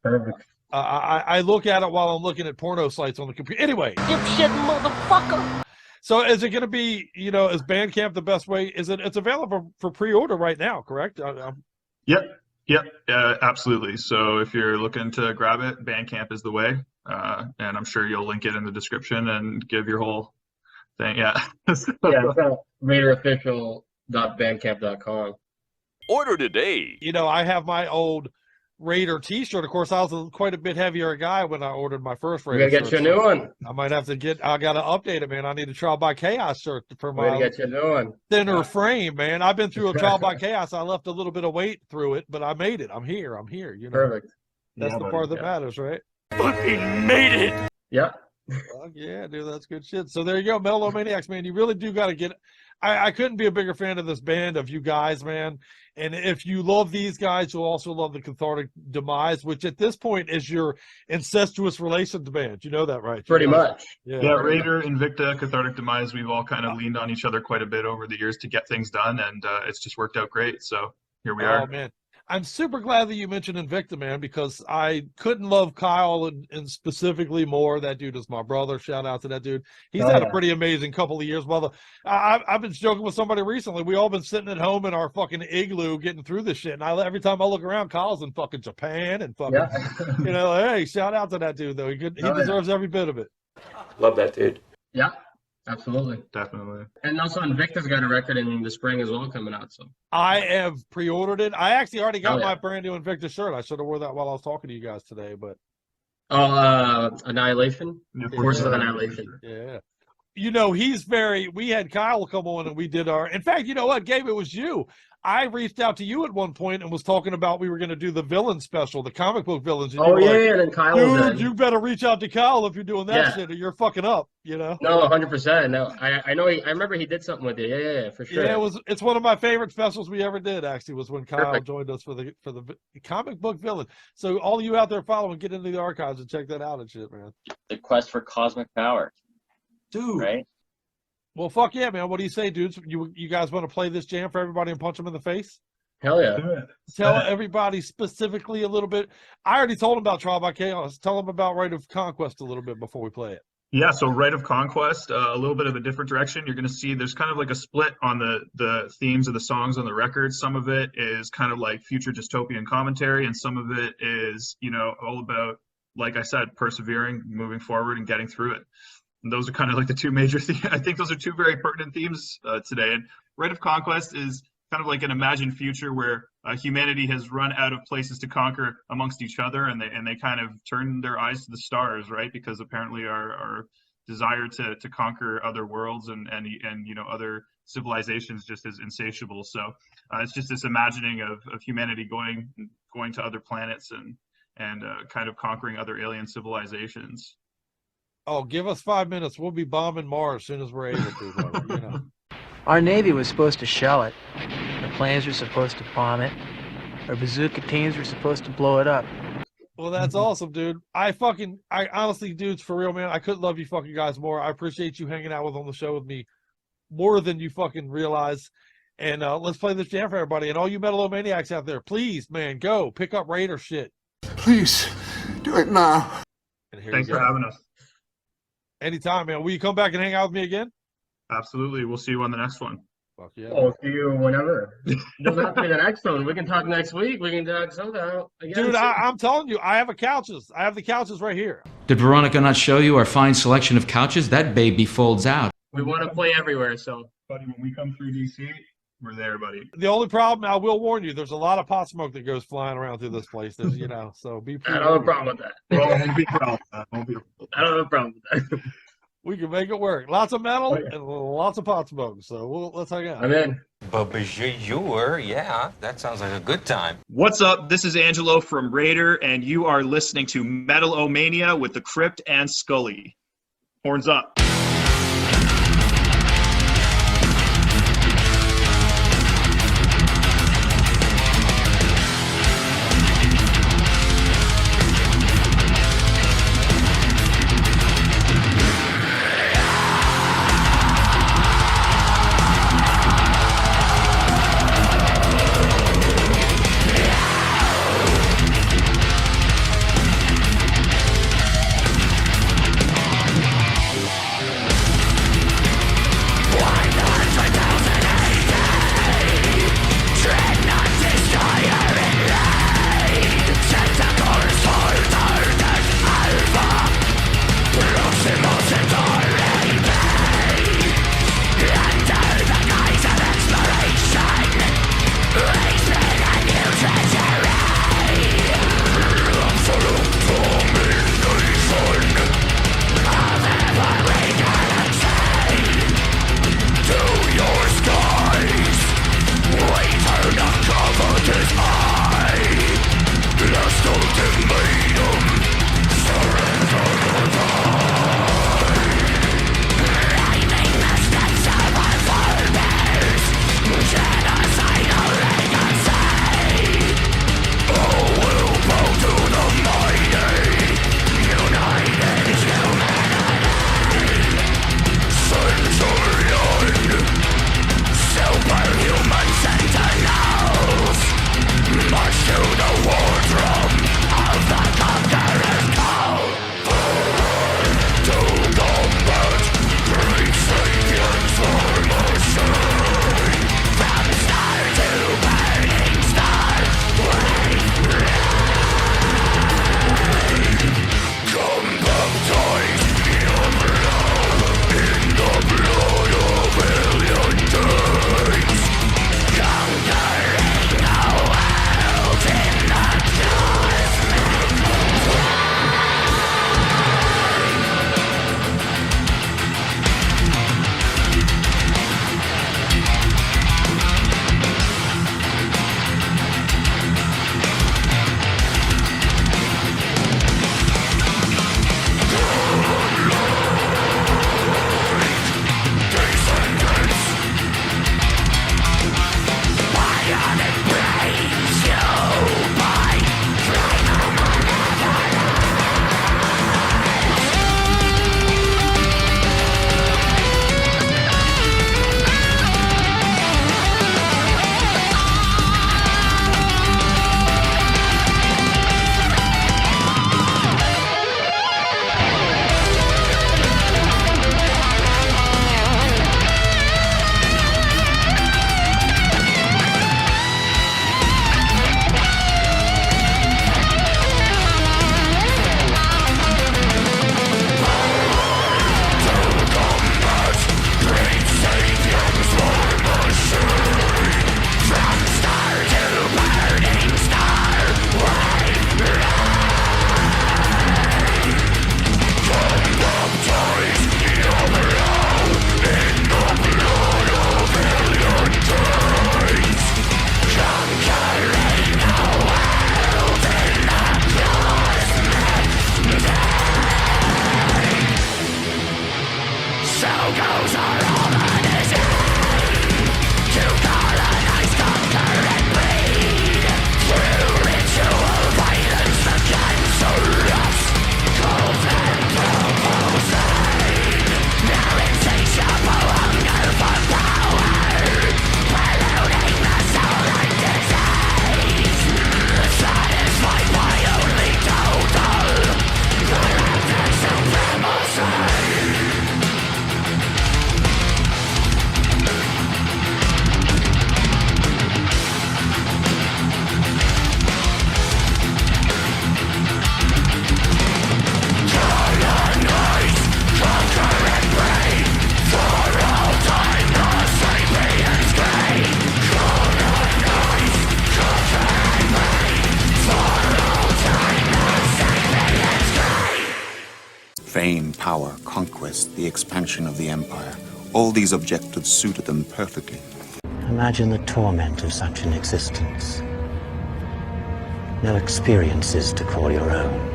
Perfect. I look at it while I'm looking at porno sites on the computer. Anyway. Dipshit motherfucker. So is it going to be, you know, is Bandcamp the best way? It's available for pre-order right now, correct? Yep, absolutely. So if you're looking to grab it, Bandcamp is the way. And I'm sure you'll link it in the description and give your whole thing. Yeah. Yeah, it's RaiderOfficial.bandcamp.com. Order today. You know, I have my old Raider t-shirt. Of course, I was quite a bit heavier guy when I ordered my first Raider. You gotta get you a new one. I might have to I gotta update it, man. I need a Trial by Chaos shirt for my get you a new one. thinner frame, man. I've been through a Trial by Chaos. I left a little bit of weight through it, but I made it. I'm here, you know. Perfect. That's the part that matters, right? Fucking made it. Yep. Well, yeah, dude, that's good shit. So there you go, Metal-O-Maniax, man. You really do got to get. I couldn't be a bigger fan of this band, of you guys, man. And if you love these guys, you'll also love the Cathartic Demise, which at this point is your incestuous relations band. You know that, right? Pretty much. Yeah, Raider, Invicta, Cathartic Demise, we've all kind of leaned on each other quite a bit over the years to get things done, and it's just worked out great. So here we are. Oh, man. I'm super glad that you mentioned Invicta, man, because I couldn't love Kyle and specifically more. That dude is my brother. Shout out to that dude. He's had a pretty amazing couple of years. Well, I've been joking with somebody recently. We all been sitting at home in our fucking igloo getting through this shit. And every time I look around, Kyle's in fucking Japan and fucking, you know, hey, shout out to that dude, though. He deserves every bit of it. Love that dude. Yeah. Absolutely. Definitely. And also Invicta's got a record in the spring as well coming out. So I have pre-ordered it. I actually already got my brand new Invicta shirt. I should have wore that while I was talking to you guys today, but Annihilation? Of course it's Annihilation. Yeah. You know, we had Kyle come on and we did in fact, you know what, Gabe, it was you. I reached out to you at one point and was talking about we were going to do the villain special, the comic book villains. And and then Kyle was dude, you better reach out to Kyle if you're doing that shit or you're fucking up, you know? No, 100%. No, I know. I remember he did something with it. Yeah, for sure. Yeah, it's one of my favorite specials we ever did, actually, was when Kyle joined us for the comic book villain. So all of you out there following, get into the archives and check that out and shit, man. The quest for cosmic power. Dude. Right? Well, fuck yeah, man. What do you say, dudes? You guys want to play this jam for everybody and punch them in the face? Hell yeah. Tell everybody specifically a little bit. I already told them about Trial by Chaos. Tell them about Rite of Conquest a little bit before we play it. Yeah, so Rite of Conquest, a little bit of a different direction. You're going to see there's kind of like a split on the themes of the songs on the record. Some of it is kind of like future dystopian commentary, and some of it is, you know, all about, like I said, persevering, moving forward, and getting through it. And those are kind of like the two major themes. I think those are two very pertinent themes today. And Rite of Conquest is kind of like an imagined future where humanity has run out of places to conquer amongst each other, and they kind of turn their eyes to the stars, right? Because apparently our desire to conquer other worlds and you know, other civilizations just is insatiable. So it's just this imagining of humanity going to other planets and kind of conquering other alien civilizations. Oh, give us 5 minutes. We'll be bombing Mars as soon as we're able to. You know. Our Navy was supposed to shell it. The planes were supposed to bomb it. Our bazooka teams were supposed to blow it up. Well, that's awesome, dude. I honestly, dudes, for real, man, I couldn't love you fucking guys more. I appreciate you hanging out on the show with me more than you fucking realize. And let's play this jam for everybody. And all you Metal-O-Maniacs out there, please, man, go pick up Raider shit. Please, do it now. Thanks for having us. Anytime, man. Will you come back and hang out with me again? Absolutely. We'll see you on the next one. Fuck yeah. Oh, see you whenever. It doesn't have to be the next one. We can talk next week. We can talk sometime. Dude, I'm telling you, I have the couches right here. Did Veronica not show you our fine selection of couches? That baby folds out. We want to play everywhere, so. Buddy, when we come through DC, we're there, buddy. The only problem, I will warn you, there's a lot of pot smoke that goes flying around through this place. There's, you know, so be. I don't have a problem with that. Well, won't be a problem. I don't have a problem with that. We can make it work. Lots of metal Oh, yeah. and lots of pot smoke. So let's hang out. I'm in. Bonjour, yeah, that sounds like a good time. What's up? This is Angelo from Raider, and you are listening to Metal-O-Mania with the Crypt and Scully. Horns up. Fame, power, conquest, the expansion of the empire. All these objectives suited them perfectly. Imagine the torment of such an existence. No experiences to call your own.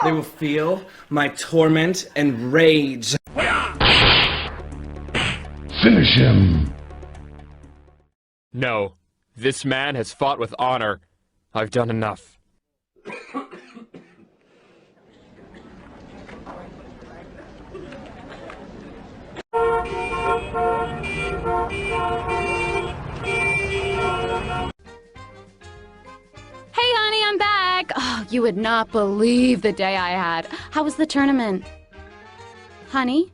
They will feel my torment and rage. Finish him! No, this man has fought with honor. I've done enough. Hey, honey, I'm back. Oh, you would not believe the day I had. How was the tournament? Honey?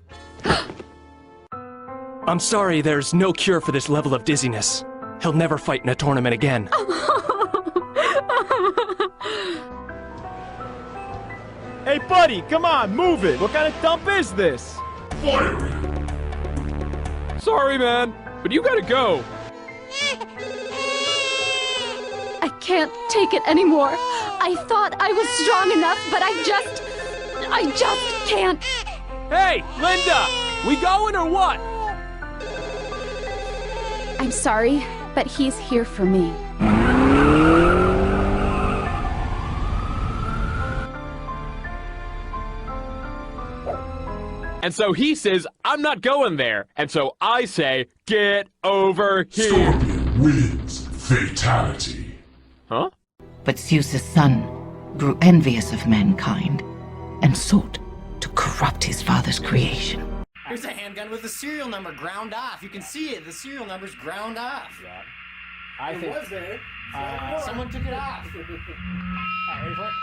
I'm sorry, there's no cure for this level of dizziness. He'll never fight in a tournament again. Hey, buddy, come on, move it. What kind of dump is this? Sorry, man, but you gotta go. I can't take it anymore. I thought I was strong enough, but I just can't. Hey, Linda, we going or what? I'm sorry, but he's here for me. And so he says, I'm not going there. And so I say, get over here. Scorpion wins fatality. Huh? But Zeus's son grew envious of mankind and sought to corrupt his father's creation. Here's a handgun with the serial number ground off. You can see it. The serial number's ground off. Yeah. It was there. Someone took it off. Ready for it?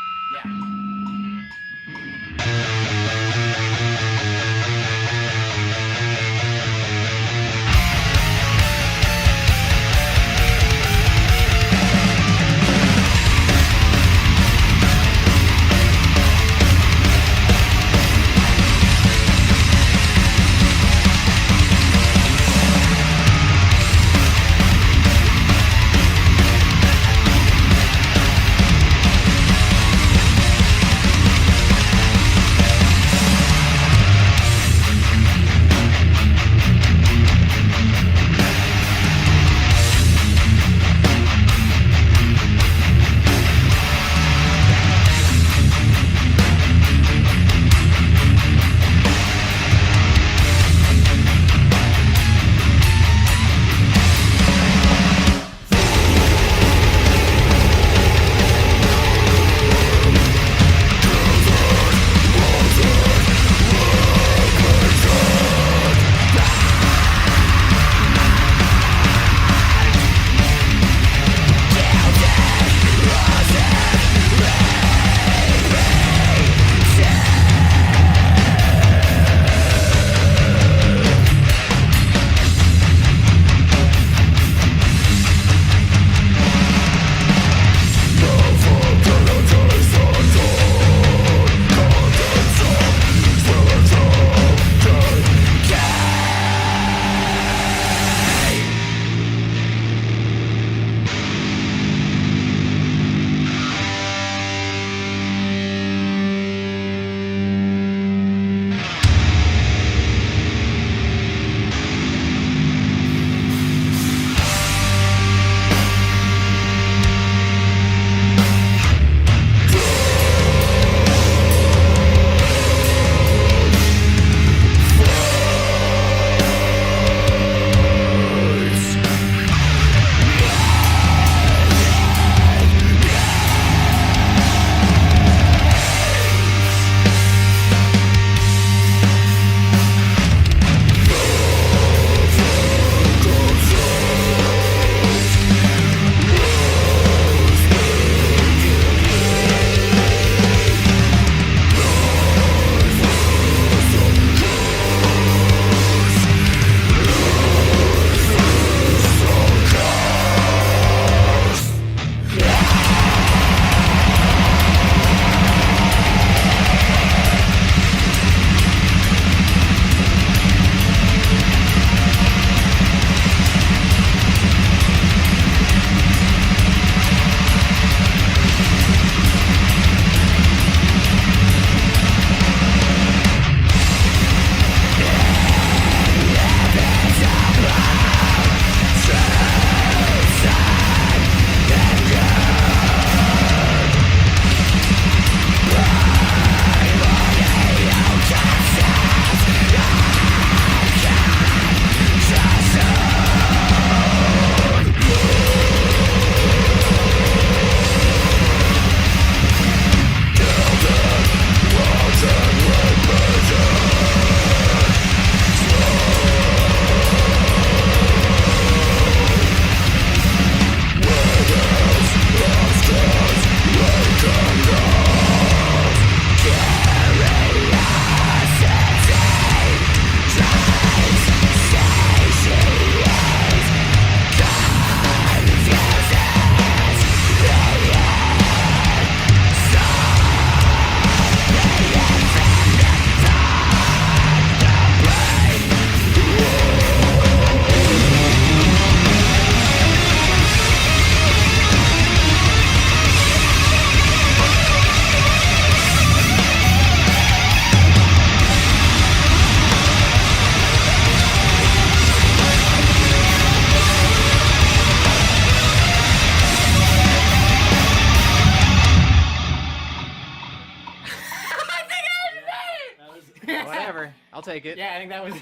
Whatever. I'll take it. Yeah, I think that was.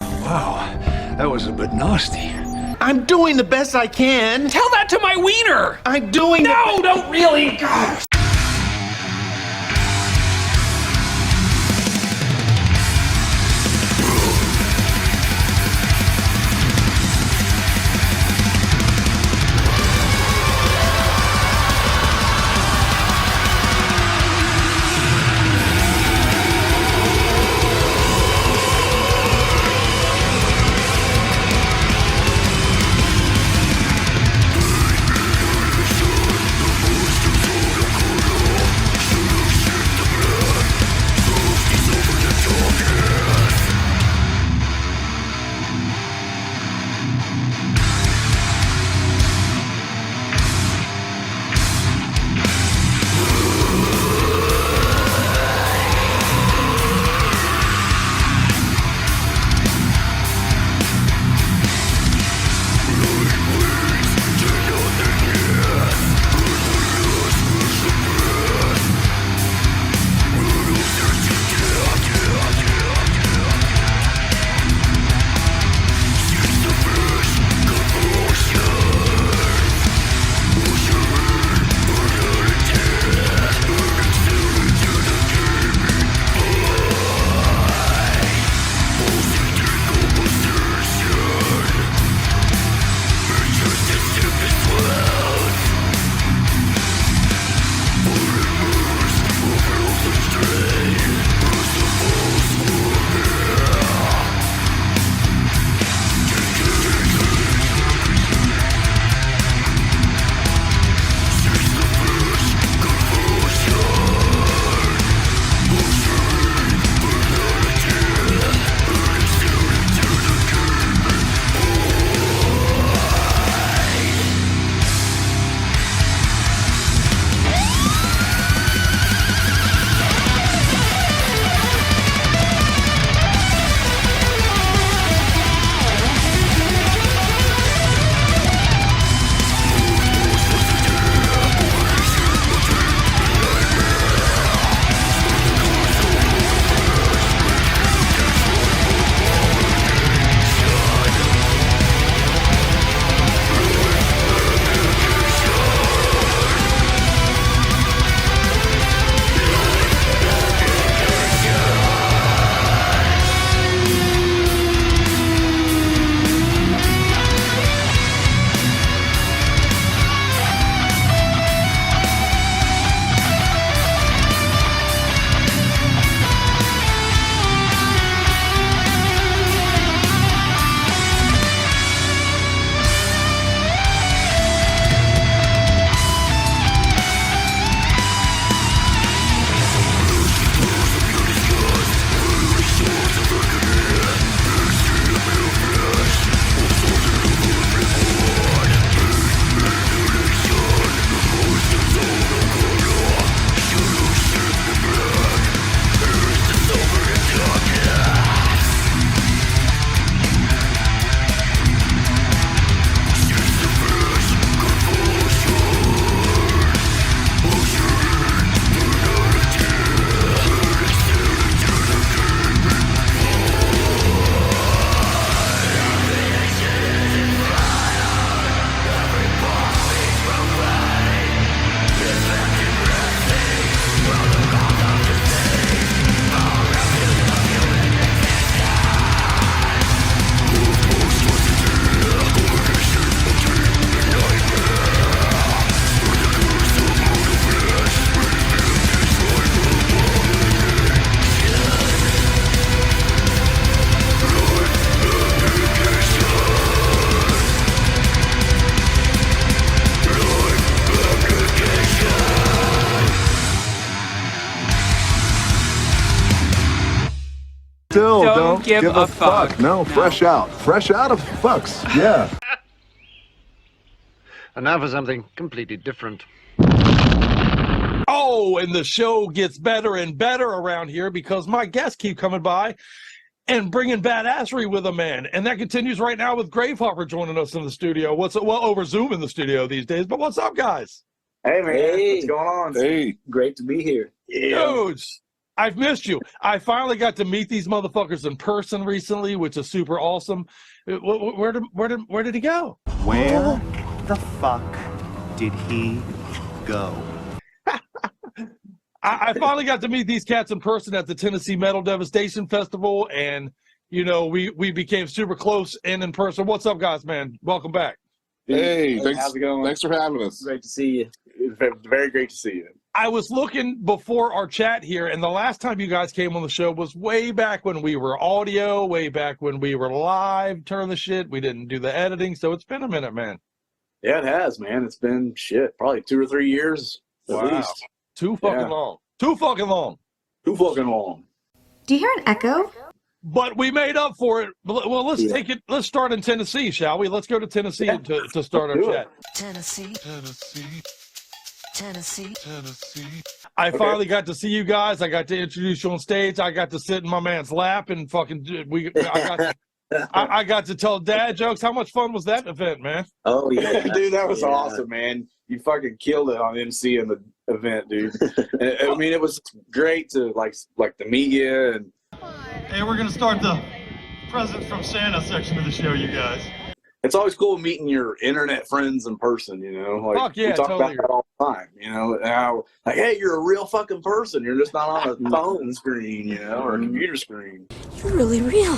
Wow, that was a bit nasty. I'm doing the best I can. Tell that to my wiener! I'm doing. No, don't really! God. Still don't give a fuck. No, fresh out. Fresh out of fucks. Yeah. And now for something completely different. Oh, and the show gets better and better around here because my guests keep coming by and bringing badassery with them, man. And that continues right now with Gravehuffer joining us in the studio. Well, over Zoom in the studio these days. But what's up, guys? Hey, man. Hey. What's going on? Hey. Great to be here. Huge. I've missed you. I finally got to meet these motherfuckers in person recently, which is super awesome. Where did he go? Where the fuck did he go? I finally got to meet these cats in person at the Tennessee Metal Devastation Festival, and you know we became super close and in person. What's up, guys? Man, welcome back. Hey, thanks. How's it going? Thanks for having us. Great to see you. It's very great to see you. I was looking before our chat here, and the last time you guys came on the show was way back when we were audio, way back when we were live. Turn the shit. We didn't do the editing, so it's been a minute, man. Yeah, it has, man. It's been probably 2 or 3 years at least. Too fucking long. Too fucking long. Too fucking long. Do you hear an echo? But we made up for it. Well, let's take it. Let's start in Tennessee, shall we? Let's go to Tennessee to start our chat. Tennessee. I finally got to see you guys. I got to introduce you on stage. I got to sit in my man's lap and fucking I got to tell dad jokes. How much fun was that event, man? Oh yeah, dude, that was awesome, man. You fucking killed it on MC in the event, dude. I mean, it was great to like to meet you. And hey, we're gonna start the present from Santa section of the show, you guys. It's always cool meeting your internet friends in person, you know. Like fuck yeah, we talk totally. about that all the time, you know. And how like, hey, you're a real fucking person. You're just not on a phone screen, you know, or a computer screen. You're really real.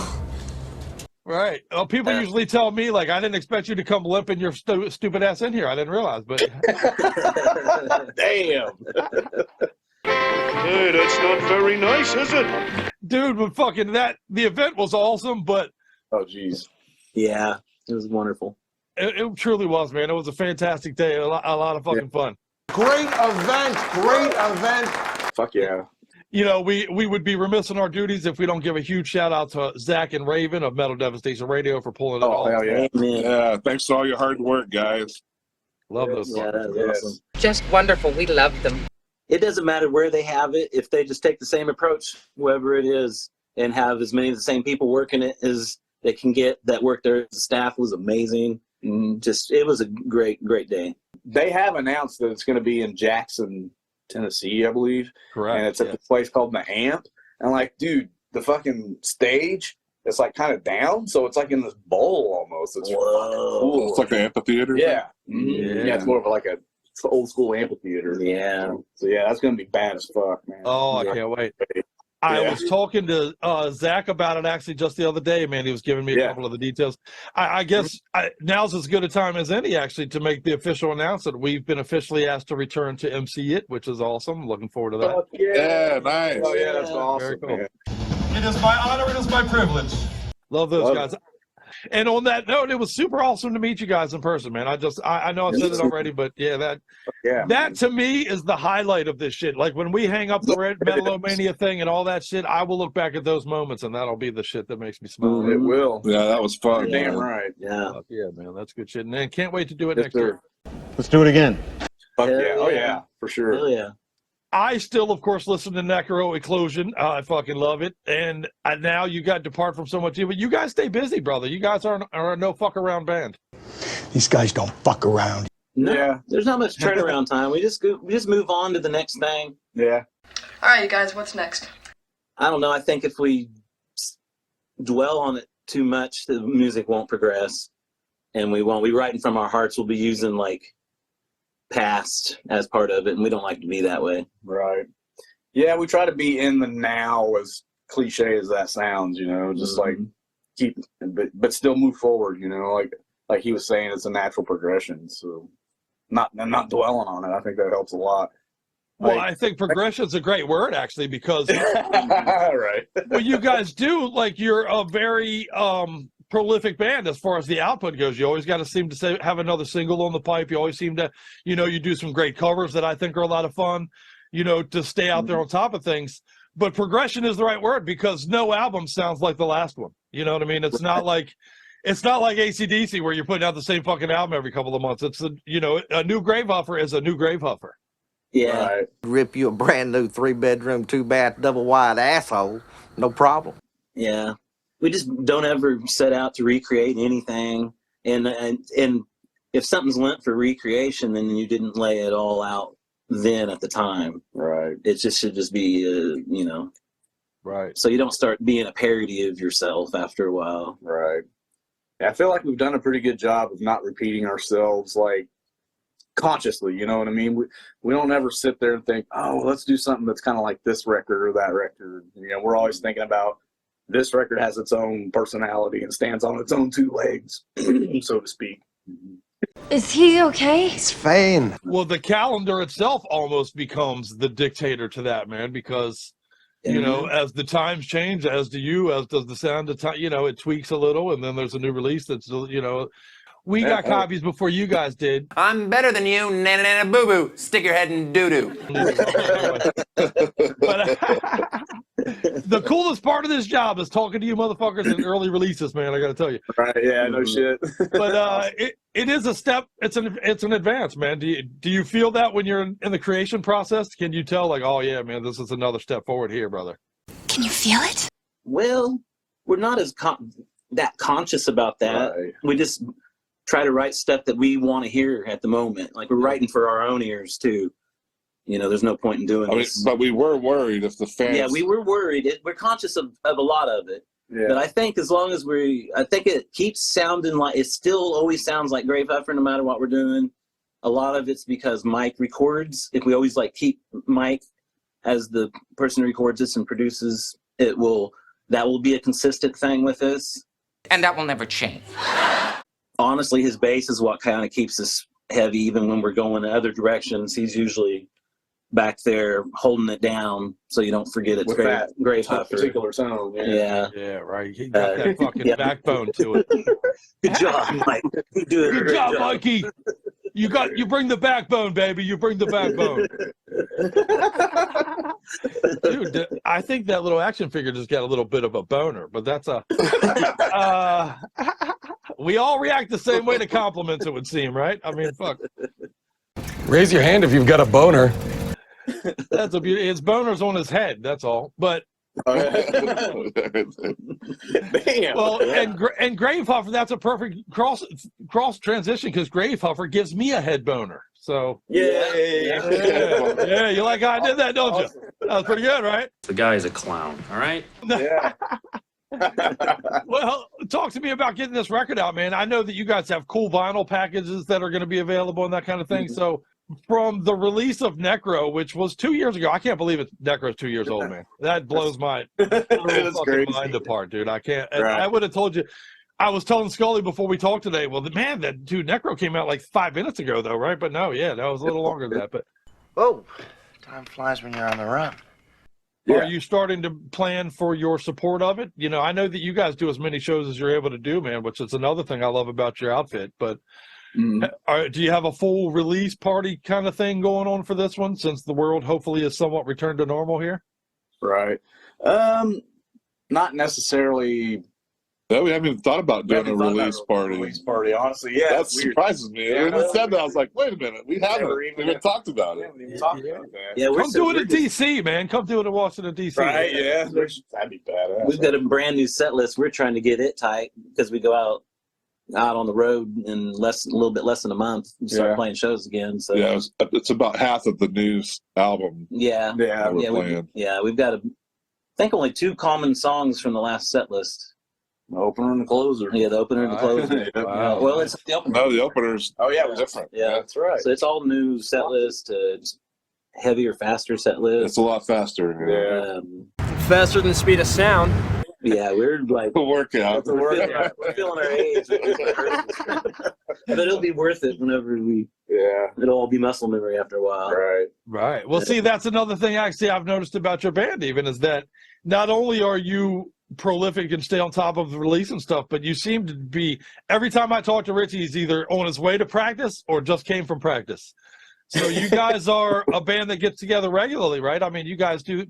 Right. Well, people usually tell me, like, I didn't expect you to come limping your stupid ass in here. I didn't realize, but... Damn. Hey, that's not very nice, is it? Dude, but fucking the event was awesome, but... Oh, jeez. Yeah, it was wonderful. It truly was, man. It was a fantastic day. A lot of fucking fun. Great event. Great event. Fuck yeah. You know, we would be remiss in our duties if we don't give a huge shout out to Zach and Raven of Metal Devastation Radio for pulling it off. Hell yeah. Yeah, thanks for all your hard work, guys. Love those. Yeah, that was awesome. Just wonderful. We love them. It doesn't matter where they have it. If they just take the same approach, whoever it is, and have as many of the same people working it as they can get that work there. The staff was amazing. Just, it was a great day. They have announced that it's going to be in Jackson, Tennessee, I believe. Correct. And it's at the place called the Amp. And like, dude, the fucking stage, it's like kind of down, so it's like in this bowl almost. It's cool. It's like an amphitheater. Yeah. Yeah, it's more of like a old school amphitheater. Yeah. So yeah, that's gonna be bad as fuck, man. Oh, I can't wait. I was talking to Zach about it actually just the other day, man. He was giving me a couple of the details. I guess now's as good a time as any, actually, to make the official announcement. We've been officially asked to return to MC it, which is awesome. Looking forward to that. Oh, yeah, nice. Oh, yeah, that's awesome. Very cool. Man. It is my honor. It is my privilege. Love those guys. And on that note, it was super awesome to meet you guys in person, man. I know I said it already, but yeah, that to me is the highlight of this shit. Like when we hang up the red Metal-O-Mania thing and all that shit, I will look back at those moments and that'll be the shit that makes me smile. It will. Yeah, that was fun. You're damn right. Yeah. Fuck yeah, man. That's good shit. And can't wait to do it next year. Let's do it again. Fuck yeah. Oh yeah, for sure. Hell yeah. I still, of course, listen to Necro Eclosion. I fucking love it. And now you got Depart from So Much Evil. You guys stay busy, brother. You guys are a no fuck around band. These guys don't fuck around. No, there's not much turnaround time. We just move on to the next thing. Yeah. All right, you guys, what's next? I don't know. I think if we dwell on it too much, the music won't progress. And we won't. We writing from our hearts. We'll be using like past as part of it, and we don't like to be that way. Right. Yeah, we try to be in the now, as cliche as that sounds, you know, just like keep, but still move forward, you know, like he was saying, it's a natural progression. So not dwelling on it. I think that helps a lot. Well, I think progression is a great word, actually, because right. what you guys do, like, you're a very prolific band as far as the output goes. You always got to seem to have another single on the pipe. You always seem to, you know, you do some great covers that I think are a lot of fun, you know, to stay out there on top of things. But progression is the right word, because no album sounds like the last one. You know what I mean? It's not like AC/DC where you're putting out the same fucking album every couple of months. It's you know, a new Gravehuffer is a new Gravehuffer. Yeah. Right. Rip you a brand new 3-bedroom, 2-bath, double wide asshole. No problem. Yeah. We just don't ever set out to recreate anything. And if something's meant for recreation, then you didn't lay it all out then at the time. Right. It just should just be, you know. Right. So you don't start being a parody of yourself after a while. Right. I feel like we've done a pretty good job of not repeating ourselves, like, consciously, you know what I mean? We don't ever sit there and think, oh, well, let's do something that's kind of like this record or that record. You know, we're always thinking about this record has its own personality and stands on its own two legs, so to speak. Is he okay? It's fine. Well, the calendar itself almost becomes the dictator to that, man, because you know, as the times change, as do you, as does the sound of time, you know, it tweaks a little, and then there's a new release that's, you know, we got copies before you guys did. I'm better than you, na boo boo. Stick your head in doo doo. But the coolest part of this job is talking to you motherfuckers in early releases, man. I got to tell you. Right? Yeah, no shit. But it is a step. It's an advance, man. Do you feel that when you're in the creation process? Can you tell, like, oh yeah, man, this is another step forward here, brother? Can you feel it? Well, we're not as that conscious about that. Right. We just try to write stuff that we want to hear at the moment. Like, we're writing for our own ears too. You know, there's no point in doing this. But we were worried if the fans. Yeah, we were worried. We're conscious of a lot of it. Yeah. But I think as long as I think it keeps sounding like, it still always sounds like Gravehuffer no matter what we're doing. A lot of it's because Mike records. If we always like keep Mike as the person who records this and produces, that will be a consistent thing with us. And that will never change. Honestly, his bass is what kind of keeps us heavy even when we're going in other directions. He's usually back there holding it down so you don't forget it's Gravehuffer. Particular sound. Yeah, right. He got that fucking backbone to it. Good job, Mike. You do it. Good job, Mikey. You bring the backbone, baby. You bring the backbone. Dude, I think that little action figure just got a little bit of a boner, but that's we all react the same way to compliments, it would seem, right? I mean, fuck. Raise your hand if you've got a boner. That's a beauty. His boner's on his head, that's all. But Damn. well, and Gravehuffer, that's a perfect cross transition because Gravehuffer gives me a head boner. So yeah, you like how I did that, don't you? That was pretty good, right? The guy's a clown, all right? Yeah. Well, talk to me about getting this record out, man. I know that you guys have cool vinyl packages that are going to be available and that kind of thing. So from the release of Necro, which was 2 years ago, I can't believe Necro's 2 years old, man. That blows my fucking mind apart, dude. I can't. Right. I would have told you. I was telling Scully before we talked today, well, man, that dude Necro came out like 5 minutes ago, though, right? But no, yeah, that was a little longer than that. But Whoa, time flies when you're on the run. are you starting to plan for your support of it? You know, I know that you guys do as many shows as you're able to do, man, which is another thing I love about your outfit. But do you have a full release party kind of thing going on for this one, since the world hopefully is somewhat returned to normal here? Right. Not necessarily. No, we haven't even thought about doing a release party. Honestly, yeah. That surprises me. Yeah, when you said that, I was like, wait a minute, we haven't even talked about it. Yeah, come do it in DC, man. Come do it in Washington, DC. Right, yeah. That'd be badass. We've got a brand new set list. We're trying to get it tight because we go out on the road in a little bit less than a month and start playing shows again. So yeah, it's about half of the new album. Yeah, we've got I think only 2 common songs from the last set list. The opener and the closer. Yeah, the opener and the closer. Wow. Well, it's the opener. No, the opener's different. Yeah, that's right. So it's all new set list, heavier, faster set list. It's a lot faster. Faster than the speed of sound. Yeah, we're like a workout. We're feeling our age. But it'll be worth it whenever it'll all be muscle memory after a while. Right. Well, see, that's another thing actually I've noticed about your band even is that not only are you prolific and stay on top of the release and stuff, but you seem to be, every time I talk to Richie, he's either on his way to practice or just came from practice. So you guys are a band that gets together regularly, right? I mean, you guys do.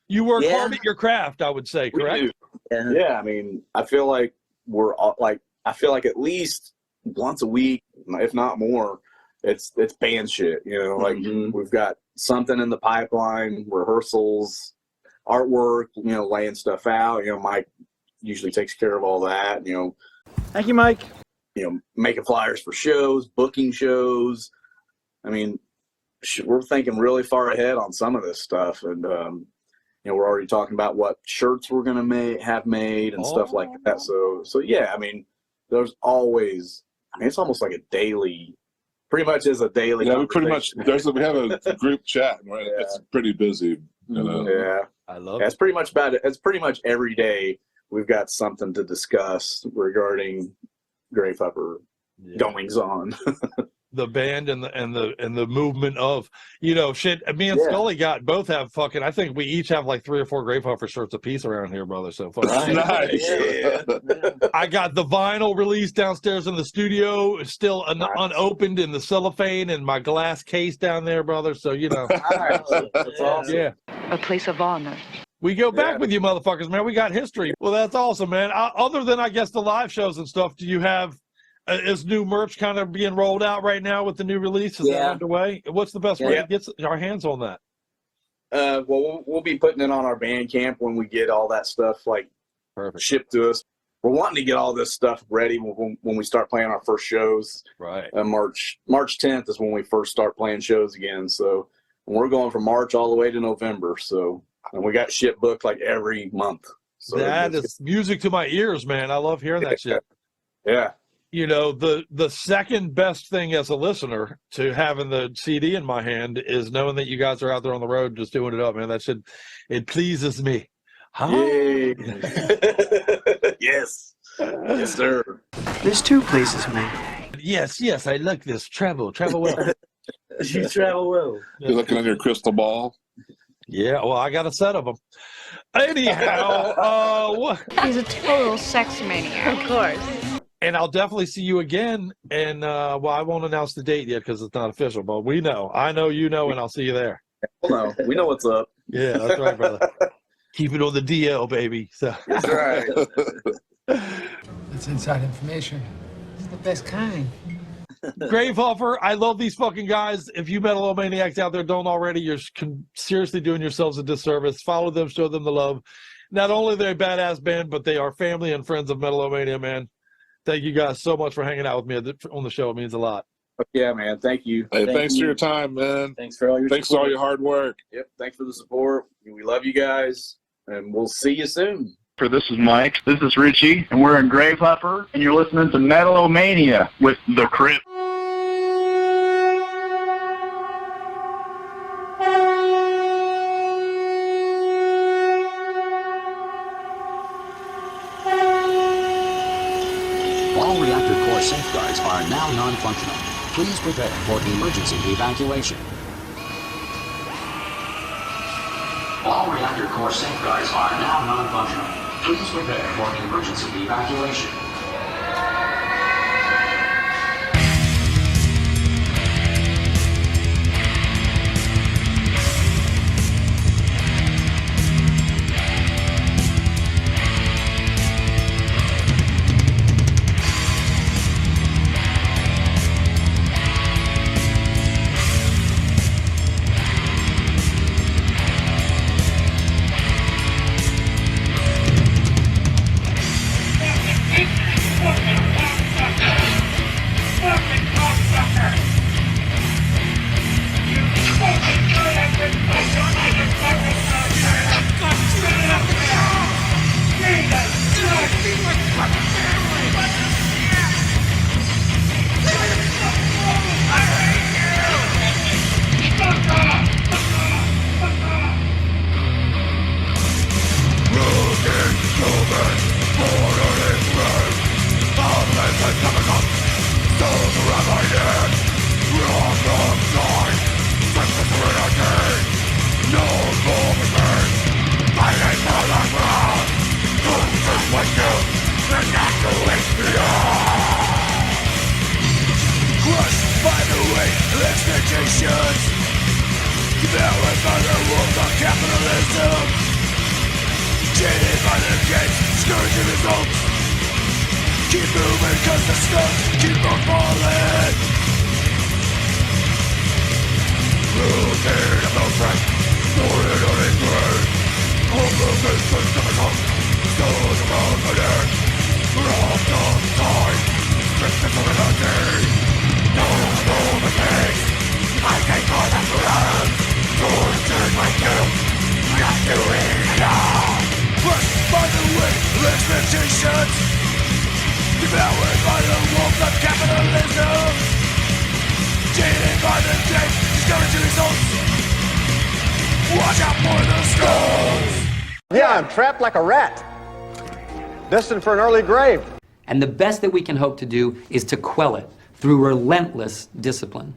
You work hard at your craft, I would say, correct? Yeah, I mean, I feel like at least once a week, if not more, it's band shit. You know, like we've got something in the pipeline, rehearsals, artwork, you know, laying stuff out. You know, Mike usually takes care of all that. You know, thank you, Mike. You know, making flyers for shows, booking shows. I mean, we're thinking really far ahead on some of this stuff, and you know, we're already talking about what shirts we're gonna have made and stuff like that. So yeah, I mean, there's always, I mean, it's almost like a daily, pretty much is a daily. Yeah, we pretty much we have a group chat, right? Yeah. It's pretty busy. You know? Yeah, I love it. It's pretty much about it. It's pretty much every day we've got something to discuss regarding Gravehuffer goings on. The band and the movement of, you know, shit. Me and Scully both have fucking, I think we each have like 3 or 4 Gravehuffer shirts a piece around here, brother. So fucking nice. Yeah. I got the vinyl release downstairs in the studio. It's still unopened in the cellophane and my glass case down there, brother. So, you know. That's awesome. Yeah. A place of honor. We go back with you motherfuckers, man. We got history. Well, that's awesome, man. Other than, I guess, the live shows and stuff, do you have, is new merch kind of being rolled out right now with the new release? Is that underway? What's the best way to get our hands on that? Well, we'll be putting it on our Bandcamp when we get all that stuff like shipped to us. We're wanting to get all this stuff ready when we start playing our first shows. Right. March 10th is when we first start playing shows again. So we're going from March all the way to November. So, and we got shit booked like every month. So that is music to my ears, man. I love hearing that shit. Yeah. You know, the second best thing as a listener to having the CD in my hand is knowing that you guys are out there on the road just doing it up, man. That shit, it pleases me. Yay. Yes. Yes, sir. There's 2 places, man. Yes, I like this. Travel well. You travel well. You're looking at your crystal ball. Yeah, well, I got a set of them. Anyhow, He's a total sex maniac. Of course. And I'll definitely see you again. And, well, I won't announce the date yet because it's not official, but we know. I know you know, and I'll see you there. Well, no, we know what's up. Yeah, that's right, brother. Keep it on the DL, baby. So. That's right. That's inside information. It's the best kind. Gravehuffer, I love these fucking guys. If you Metal-O-Maniacs out there don't already, you're seriously doing yourselves a disservice. Follow them, show them the love. Not only are they a badass band, but they are family and friends of Metal-O-Mania, man. Thank you guys so much for hanging out with me on the show. It means a lot. Yeah, man. Thank you. Hey, thanks for your time, man. Thanks for all your Thanks support. for all your hard work. Yep. Thanks for the support. We love you guys, and we'll see you soon. This is Mike. This is Richie, and we're in Gravehuffer, and you're listening to Metal-O-Mania with The Crypt. All reactor core safeguards are now non-functional. Please prepare for emergency evacuation. All reactor core safeguards are now non-functional. Please prepare for emergency evacuation. I can't call that Devoured by the wolves of capitalism, jaded by the day, discouraging results. Watch out for the skulls. Yeah, I'm trapped like a rat. Destined for an early grave. And the best that we can hope to do is to quell it through relentless discipline.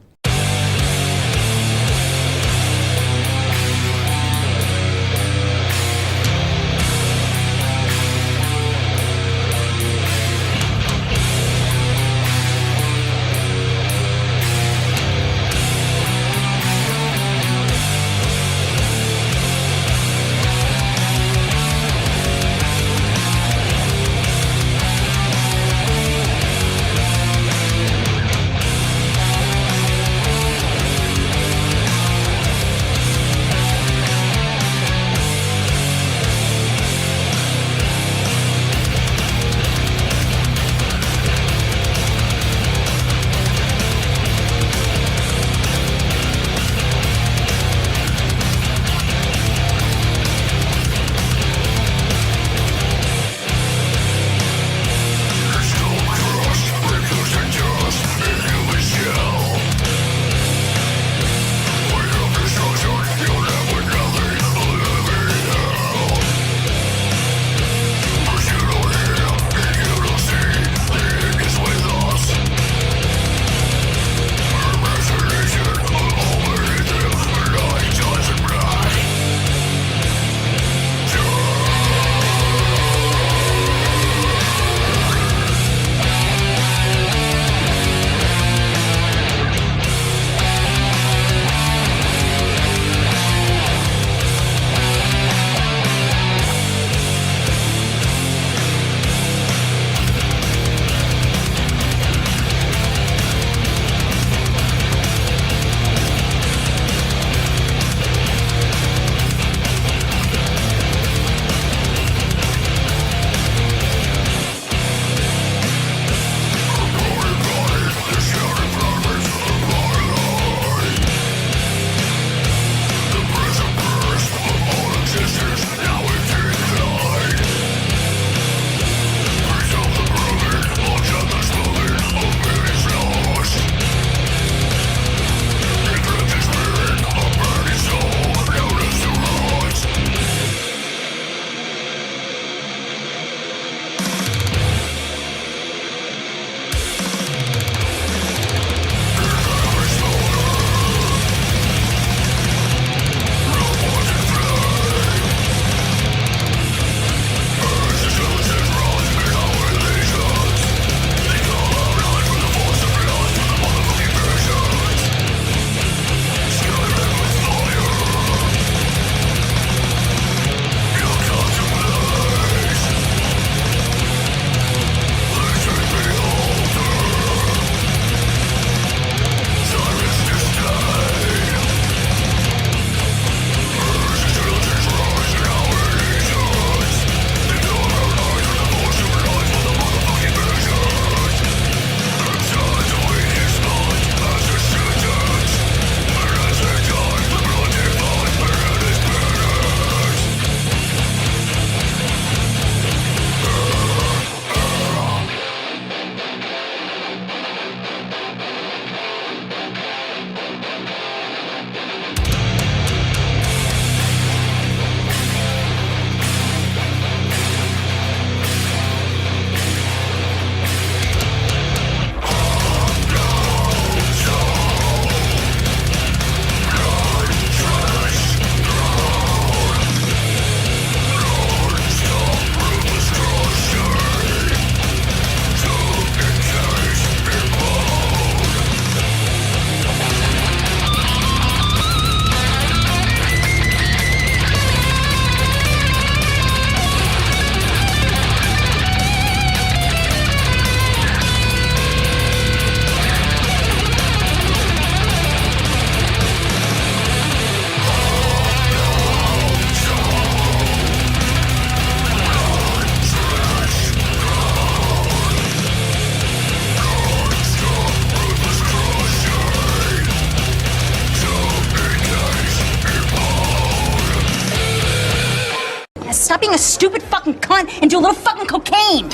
Stop being a stupid fucking cunt and do a little fucking cocaine.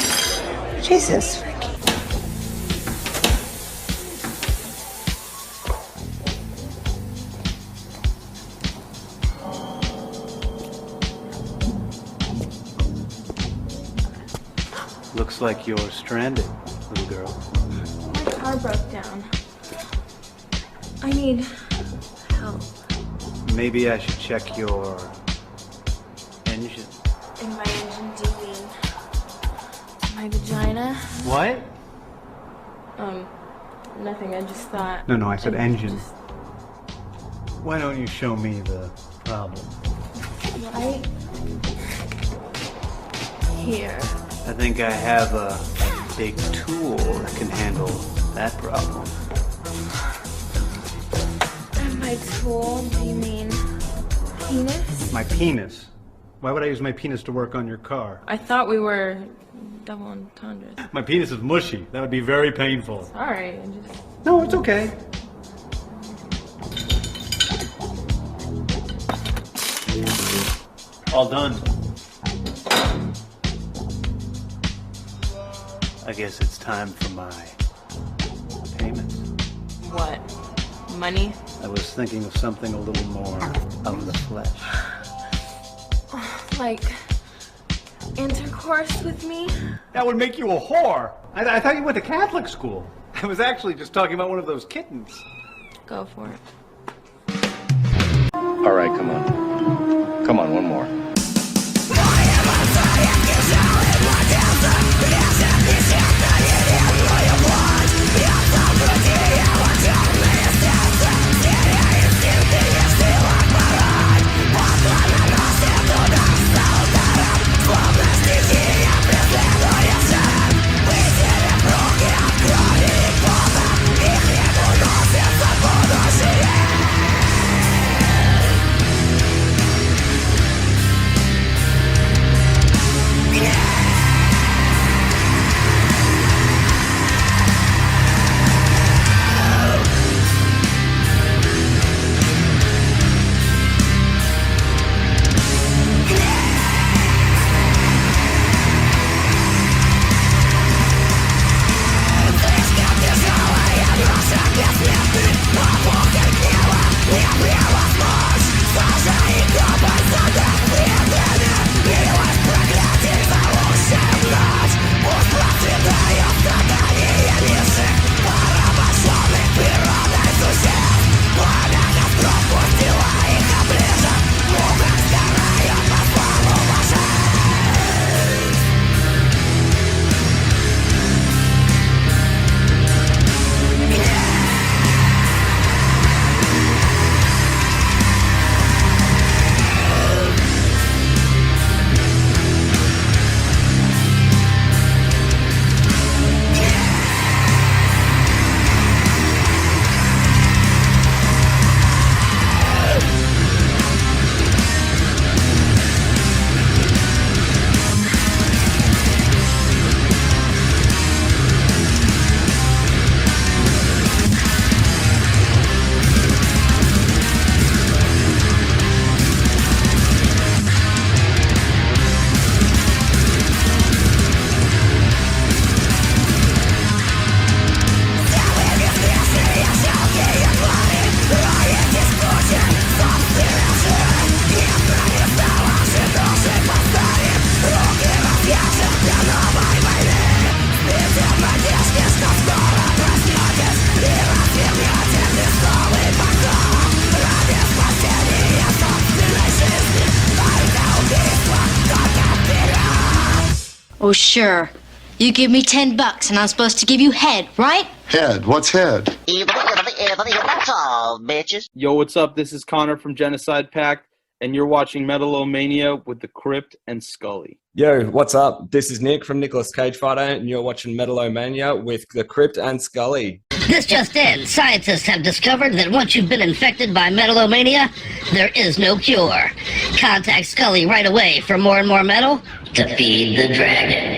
Jesus. Looks like you're stranded, little girl. My car broke down. I need help. Maybe I should check your engine. In my engine, do you mean my vagina? What? Nothing. I just thought. No, I said engine. Why don't you show me the problem? Right here. I think I have a big tool that can handle that problem. And by tool, do you mean penis? My penis? Why would I use my penis to work on your car? I thought we were double entendres. My penis is mushy. That would be very painful. Sorry, I just... No, it's okay. All done. I guess it's time for my payments. What? Money? I was thinking of something a little more of the flesh. Like intercourse with me? That would make you a whore. I thought you went to Catholic school. I was actually just talking about one of those kittens. Go for it. All right, come on. Come on, one more. Oh, sure. You give me $10 and I'm supposed to give you head, right? Head? What's head? That's all, bitches. Yo, what's up? This is Connor from Genocide Pact, and you're watching Metal-O-Mania with the Crypt and Scully. Yo, what's up? This is Nick from Nicolas Cage Fighter, and you're watching Metal-O-Mania with the Crypt and Scully. This just in. Scientists have discovered that once you've been infected by Metal-O-Mania, there is no cure. Contact Scully right away for more and more metal to feed the dragon.